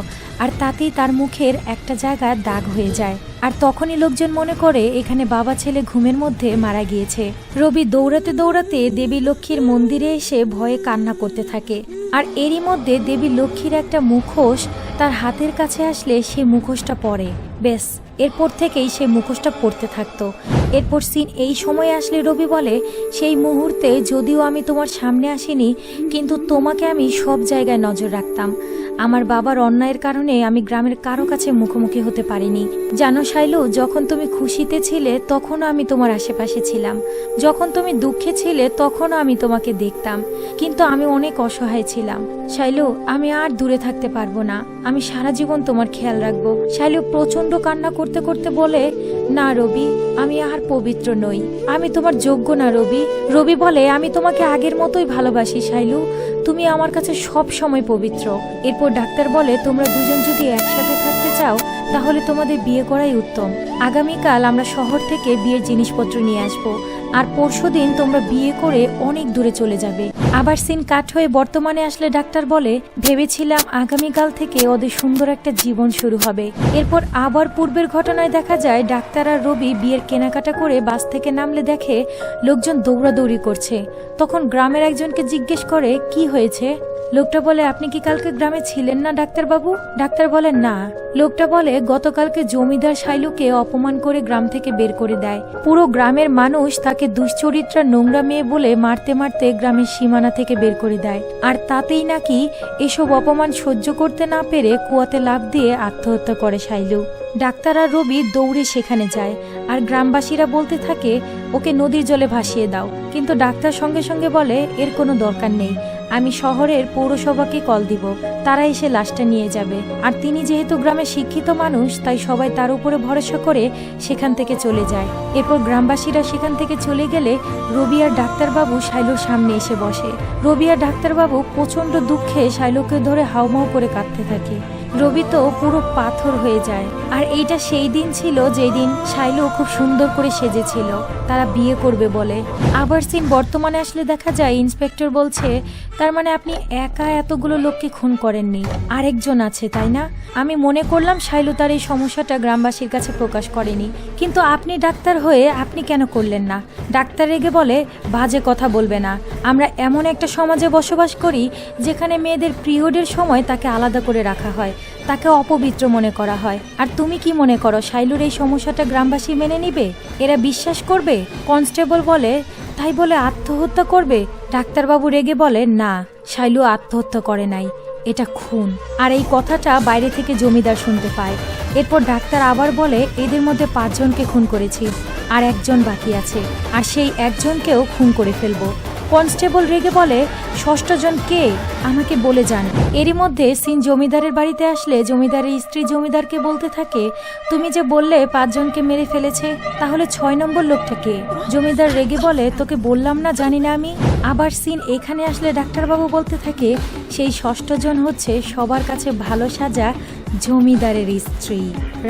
আর তাতেই তার মুখের একটা জায়গা দাগ হয়ে যায়। আর তখনই লোকজন মনে করে এখানে বাবা ছেলে ঘুমের মধ্যে মারা গিয়েছে। রবি দৌড়াতে দৌড়াতে দেবী লক্ষ্মীর মন্দিরে এসে ভয়ে কান্না করতে থাকে। আর এরই মধ্যে দেবী লক্ষ্মীর একটা মুখোশ তার হাতের কাছে আসলে সে মুখোশটা পরে। বেশ, এরপর থেকেই সে মুখোশটা পড়তে থাকতো। এরপর সিন এই সময় আসলে রবি বলে, সেই মুহূর্তে যদিও আমি তোমার সামনে আসিনি, কিন্তু তোমাকে আমি সব জায়গায় নজর রাখতাম। আমার বাবার অন্যায়ের কারণে আমি গ্রামের কারো কাছে মুখোমুখি হতে পারিনি। জানো শাইলু, যখন তুমি খুশিতে ছিলে তখনও আমি তোমার আশেপাশে ছিলাম, যখন তুমি দুঃখে ছিলে তখনও আমি তোমাকে দেখতাম, কিন্তু আমি অনেক অসহায় ছিলাম। শাইলু, আমি আর দূরে থাকতে পারবো না, আমি সারা জীবন তোমার খেয়াল রাখবো। শাইলু প্রচন্ড কান্না করতে করতে বলে, না রবি, আমি আর পবিত্র নই, আমি তোমার যোগ্য না রবি। রবি বলে, আমি তোমাকে আগের মতোই ভালোবাসি শাইলু, তুমি আমার কাছে সব সময় পবিত্র। এরপর ডাক্তার বলে, তোমরা দুজন যদি একসাথে থাকতে চাও তাহলে তোমাদের বিয়ে করাই উত্তম। আগামীকাল আমরা শহর থেকে বিয়ের জিনিসপত্র নিয়ে আসবো, আর পরশুদিন তোমরা বিয়ে করে অনেক দূরে চলে যাবে। আবার সিন কাট হয়ে বর্তমানে আসলে ডাক্তার বলে, ভেবেছিলাম আগামীকাল থেকে ওদের সুন্দর একটা জীবন শুরু হবে। এরপর আবার পূর্বের ঘটনায় দেখা যায় ডাক্তার আর রবি বিয়ের কেনাকাটা করে বাস থেকে নামলে দেখে লোকজন দৌড়াদৌড়ি করছে। তখন গ্রামের একজনকে জিজ্ঞেস করে, কি হয়েছে? লোকটা বলে, আপনি কি কালকে গ্রামে ছিলেন না ডাক্তারবাবু? ডাক্তার বলেন, না। লোকটা বলে, গতকালকে জমিদার শাইলুকে অপমান করে গ্রাম থেকে বের করে দেয়। পুরো গ্রামের মানুষ তাকে দুশ্চরিত্রা নোংরা মেয়ে বলে মারতে মারতে গ্রামের সীমানা থেকে বের করে দেয়। আর তাতেই নাকি এসব অপমান সহ্য করতে না পেরে কুয়াতে লাফ দিয়ে আত্মহত্যা করে শাইলু। ডাক্তার আর রবি দৌড়ে সেখানে যায়, আর গ্রামবাসীরা বলতে থাকে, ওকে নদীর জলে ভাসিয়ে দাও। কিন্তু ডাক্তার সঙ্গে সঙ্গে বলে, এর কোনো দরকার নেই, আমি শহরের পৌরসভাকে কল দিব, তারা এসে লাশটা নিয়ে যাবে। আর তিনি যেহেতু গ্রামের শিক্ষিত মানুষ, তাই সবাই তার উপরে ভরসা করে সেখান থেকে চলে যায়। এরপর গ্রামবাসীরা সেখান থেকে চলে গেলে রবি আর ডাক্তারবাবু শাইলুর সামনে এসে বসে। রবি আর ডাক্তারবাবু প্রচন্ড দুঃখে শাইলুকে ধরে হাউমাউ করে কাঁদতে থাকে। রবি তো পুরো পাথর হয়ে যায়। আর এইটা সেই দিন ছিল যেই দিন শাইলু খুব সুন্দর করে সেজেছিল, তারা বিয়ে করবে বলে। আবার সিন বর্তমানে আসলে দেখা যায় ইন্সপেক্টর বলছে, তার মানে আপনি একা এতগুলো লোককে খুন করেননি, আরেকজন আছে তাই না? আমি মনে করলাম শাইলু তার এই সমস্যাটা গ্রামবাসীর কাছে প্রকাশ করেনি, কিন্তু আপনি ডাক্তার হয়ে আপনি কেন করলেন না? ডাক্তার রেগে বলে, বাজে কথা বলবে না, আমরা এমন একটা সমাজে বসবাস করি যেখানে মেয়েদের পিরিয়ডের সময় তাকে আলাদা করে রাখা হয়, তাকে অপবিত্র মনে করা হয়। আর তুমি কি মনে করো শাইলুর এই সমস্যাটা গ্রামবাসী মেনে নিবে? এরা বিশ্বাস করবে? কনস্টেবল বলে, তাই বলে আত্মহত্যা করবে? ডাক্তারবাবু রেগে বলে, না, শাইলু আত্মহত্যা করে নাই, এটা খুন। আর এই কথাটা বাইরে থেকে জমিদার শুনতে পায়। এরপর ডাক্তার আবার বলে, এদের মধ্যে 5 জনকে খুন করেছি, আর একজন বাকি আছে, আর সেই একজনকেও খুন করে ফেলবো। কনস্টেবল রেগে বলে, 6ষ্ঠ জন কে? আমাকে বলে যান। এরই মধ্যে সিন জমিদারের বাড়িতে আসলে জমিদারের স্ত্রী জমিদারকে বলতে থাকে, তুমি যে বললে 5 জনকে মেরে ফেলেছে, তাহলে 6 নম্বর লোকটা কে? জমিদার রেগে বলে, তোকে বললাম না জানি না আমি। আবার সিন এখানে আসলে ডাক্তারবাবু বলতে থাকে, সেই 6ষ্ঠ জন হচ্ছে সবার কাছে ভালো সাজা জমিদারের স্ত্রী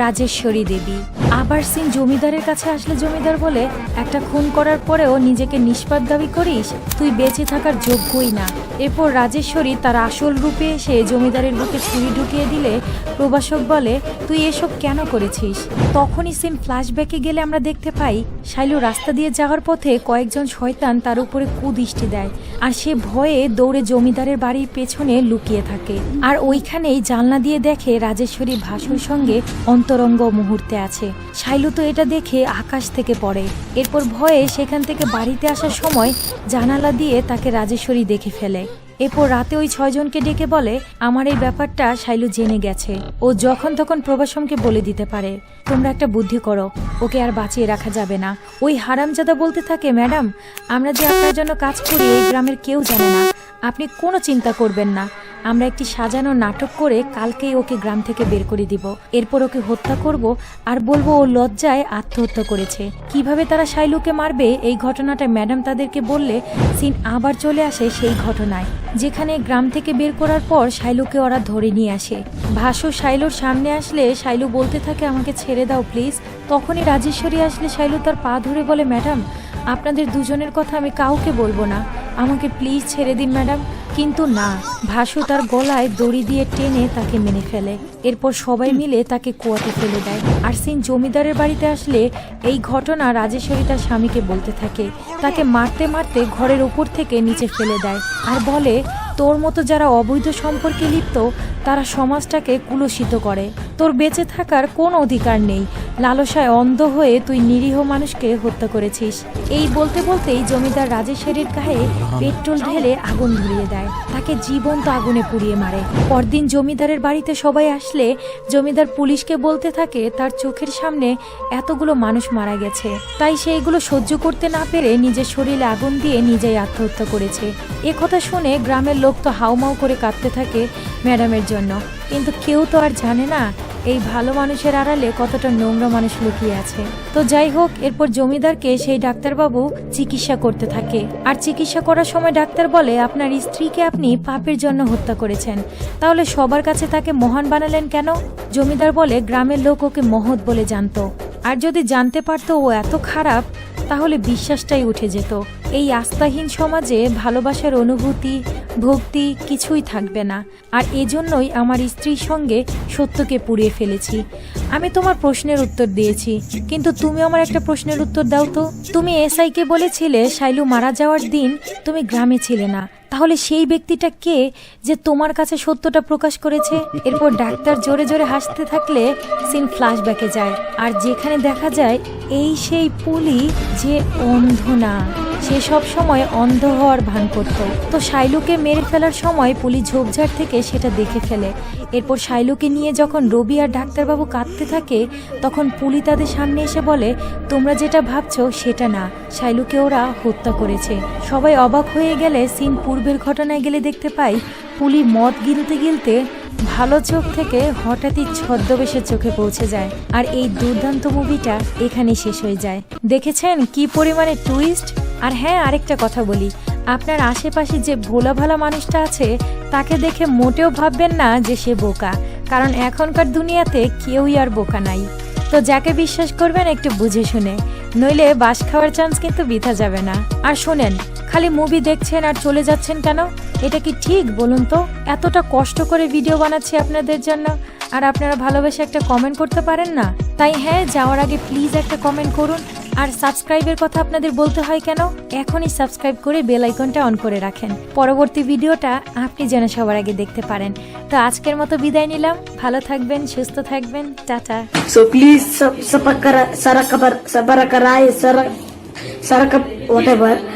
রাজেশ্বরী দেবী। আবার সিন জমিদারের কাছে আসলে জমিদার বলে, একটা খুন করার পরেও নিজেকে নিষ্পাপ দাবি করিস, তুই বেঁচে থাকার যোগ্যই না। এরপর রাজেশ্বরী তার আসল রূপে এসে জমিদারের বুকে ছুরি ঢুকিয়ে দিলে প্রভাষক বলে, তুই এসব কেন করেছিস? তখনই সিন ফ্ল্যাশব্যাকে গেলে আমরা দেখতে পাই শাইলু রাস্তা দিয়ে যাওয়ার পথে কয়েকজন শয়তান তার উপরে কুদৃষ্টি দেয়, আর সে ভয়ে দৌড়ে জমিদারের বাড়ির পেছনে লুকিয়ে থাকে। আর ওইখানেই জানলা দিয়ে দেখে রাজেশ্বরী ভাসুর সঙ্গে অন্তরঙ্গ মুহূর্তে আছে। শাইলু তো এটা দেখে আকাশ থেকে পড়ে। এরপর ভয়ে সেখান থেকে বাড়িতে আসার সময় জানালা দিয়ে তাকে রাজেশ্বরী দেখে ফেলে। এরপর রাতে ওই 6 জনকে ডেকে বলে, আমার এই ব্যাপারটা শাইলু জেনে গেছে, ও যখন তখন প্রভাসমকে বলে দিতে পারে, তোমরা একটা বুদ্ধি করো, ওকে আর বাঁচিয়ে রাখা যাবে না। ওই হারামজাদা বলতে থাকে, ম্যাডাম, আমরা যে আপনার জন্য কাজ করি এই গ্রামের কেউ জানে না, আপনি কোনো চিন্তা করবেন না, আমরা একটি সাজানো নাটক করে কালকেই ওকে গ্রাম থেকে বের করে দিব। এরপর ওকে হত্যা করব আর বলবো ও লজ্জায় আত্মহত্যা করেছে। কিভাবে তারা শাইলুকে মারবে এই ঘটনাটা ম্যাডাম তাদেরকে বললে সিন আবার চলে আসে সেই ঘটনায়, যেখানে গ্রাম থেকে বের করার পর শাইলুকে ওরা ধরে নিয়ে আসে। ভাসু শাইলুর সামনে আসলে শাইলু বলতে থাকে, আমাকে ছেড়ে দাও প্লিজ। তখনই রাজেশ্বরী আসলে শাইলু তার পা ধরে বলে, ম্যাডাম, আপনাদের দুজনের কথা আমি কাউকে বলবো না, আমাকে প্লিজ ছেড়ে দিন ম্যাডাম। কিন্তু না, ভাসু তার গলায় দড়ি দিয়ে টেনে তাকে মেনে ফেলে। এরপর সবাই মিলে তাকে কুয়াতে ফেলে দেয়। আর সিন জমিদারের বাড়িতে আসলে এই ঘটনা রাজেশ্বরী তার স্বামীকে বলতে থাকে। তাকে মারতে মারতে ঘরের উপর থেকে নিচে ফেলে দেয় আর বলে, তোর মতো যারা অবৈধ সম্পর্কে লিপ্ত তারা সমাজটাকে কুলুষিত করে। তোর বেঁচে থাকার কোনো অধিকার নেই। লালসায় অন্ধ হয়ে তুই নিরীহ মানুষকে হত্যা করেছিস। এই বলতে বলতেই জমিদার রাজেশ্বরীর গায়ে পেট্রোল ঢেলে আগুন ধরিয়ে দেয়। তাকে জীবন্ত আগুনে পুড়িয়ে মারে। পরদিন জমিদারের বাড়িতে সবাই আসলে জমিদার পুলিশকে বলতে থাকে তার চোখের সামনে এতগুলো মানুষ মারা গেছে, তাই সে এগুলো সহ্য করতে না পেরে নিজের শরীরে আগুন দিয়ে নিজেই আত্মহত্যা করেছে। এ কথা শুনে গ্রামের লোক তো হাউমাউ করে কাঁদতে থাকে ম্যাডামের জন্য। কিন্তু কেউ তো আর জানে না এই ভালো মানুষের আড়ালে কতটা নোংরা মানুষ লুকিয়ে আছে। তো যাই হোক, এরপর জমিদারকে সেই ডাক্তারবাবু চিকিৎসা করতে থাকে। আর চিকিৎসা করার সময় ডাক্তার বলে, আপনার স্ত্রীকে আপনি পাপের জন্য হত্যা করেছেন, তাহলে সবার কাছে তাকে মহান বানালেন কেন? জমিদার বলে, গ্রামের লোক ওকে মহৎ বলে জানতো, আর যদি জানতে পারতো ও এত খারাপ তাহলে বিশ্বাসটাই উঠে যেত। এই আস্থাহীন সমাজে ভালোবাসার অনুভূতি ভক্তি কিছুই থাকবে না। আর এজন্যই আমার স্ত্রীর সঙ্গে সত্যকে পুড়িয়ে ফেলেছি। আমি তোমার প্রশ্নের উত্তর দিয়েছি, কিন্তু তুমি আমার একটা প্রশ্নের উত্তর দাও তো। তুমি এসআইকে বলেছিলে শাইলু মারা যাওয়ার দিন তুমি গ্রামে ছিলে না, তাহলে সেই ব্যক্তিটা কে যে তোমার কাছে সত্যটা প্রকাশ করেছে? এরপর ডাক্তার জোরে জোরে হাসতে থাকলে সিন ফ্ল্যাশব্যাকে যায়, আর যেখানে দেখা যায় এই সেই পুলি যে অন্ধ না, সে সব সময় অন্ধ হওয়ার ভান করত। তো শাইলুকে মেরে ফেলার সময় পুলি ঝোপঝাড় থেকে সেটা দেখে ফেলে। এরপর শাইলুকে নিয়ে যখন রবি আর ডাক্তারবাবু কাঁদতে থাকে তখন পুলি তাদের সামনে এসে বলে, তোমরা যেটা ভাবছো সেটা না, শাইলুকে ওরা হত্যা করেছে। সবাই অবাক হয়ে গেলে সিন পূর্বের ঘটনায় গেলে দেখতে পাই পুলি মদ গিলতে গিলতে ভালো চোখ থেকে হঠাৎই ছদ্মবেশের চোখে পৌঁছে যায়। আর এই দুর্দান্ত মুভিটা এখানেই শেষ হয়ে যায়। দেখেছেন কি পরিমাণে টুইস্ট? আর হ্যাঁ, আরেকটা কথা বলি, আপনার আশেপাশে যে ভোলা ভালা মানুষটা আছে তাকে দেখে মোটেও ভাববেন না যে সে বোকা, কারণ এখনকার দুনিয়াতে কেউই আর বোকা নাই। তো যাকে বিশ্বাস করবেন একটু বুঝে শুনে, নইলে বাস খাওয়ার চান্স কিন্তু বৃথা যাবে না। আর শোনেন, খালি মুভি দেখছেন আর চলে যাচ্ছেন কেন? এটা কি ঠিক বলুন তো? এতটা কষ্ট করে ভিডিও বানাচ্ছি আপনাদের জন্য, আর আপনারা ভালোবেসে একটা কমেন্ট করতে পারেন না? তাই হ্যাঁ, যাওয়ার আগে প্লিজ একটা কমেন্ট করুন। আর সাবস্ক্রাইবের কথা আপনাদের বলতে হয় কেন? এখনই সাবস্ক্রাইব করে বেল আইকনটা অন করে রাখেন, পরবর্তী ভিডিওটা আপনি যেন সবার আগে দেখতে পারেন। তো আজকের মতো বিদায় নিলাম। ভালো থাকবেন, সুস্থ থাকবেন, tata. So please subscribe, whatever.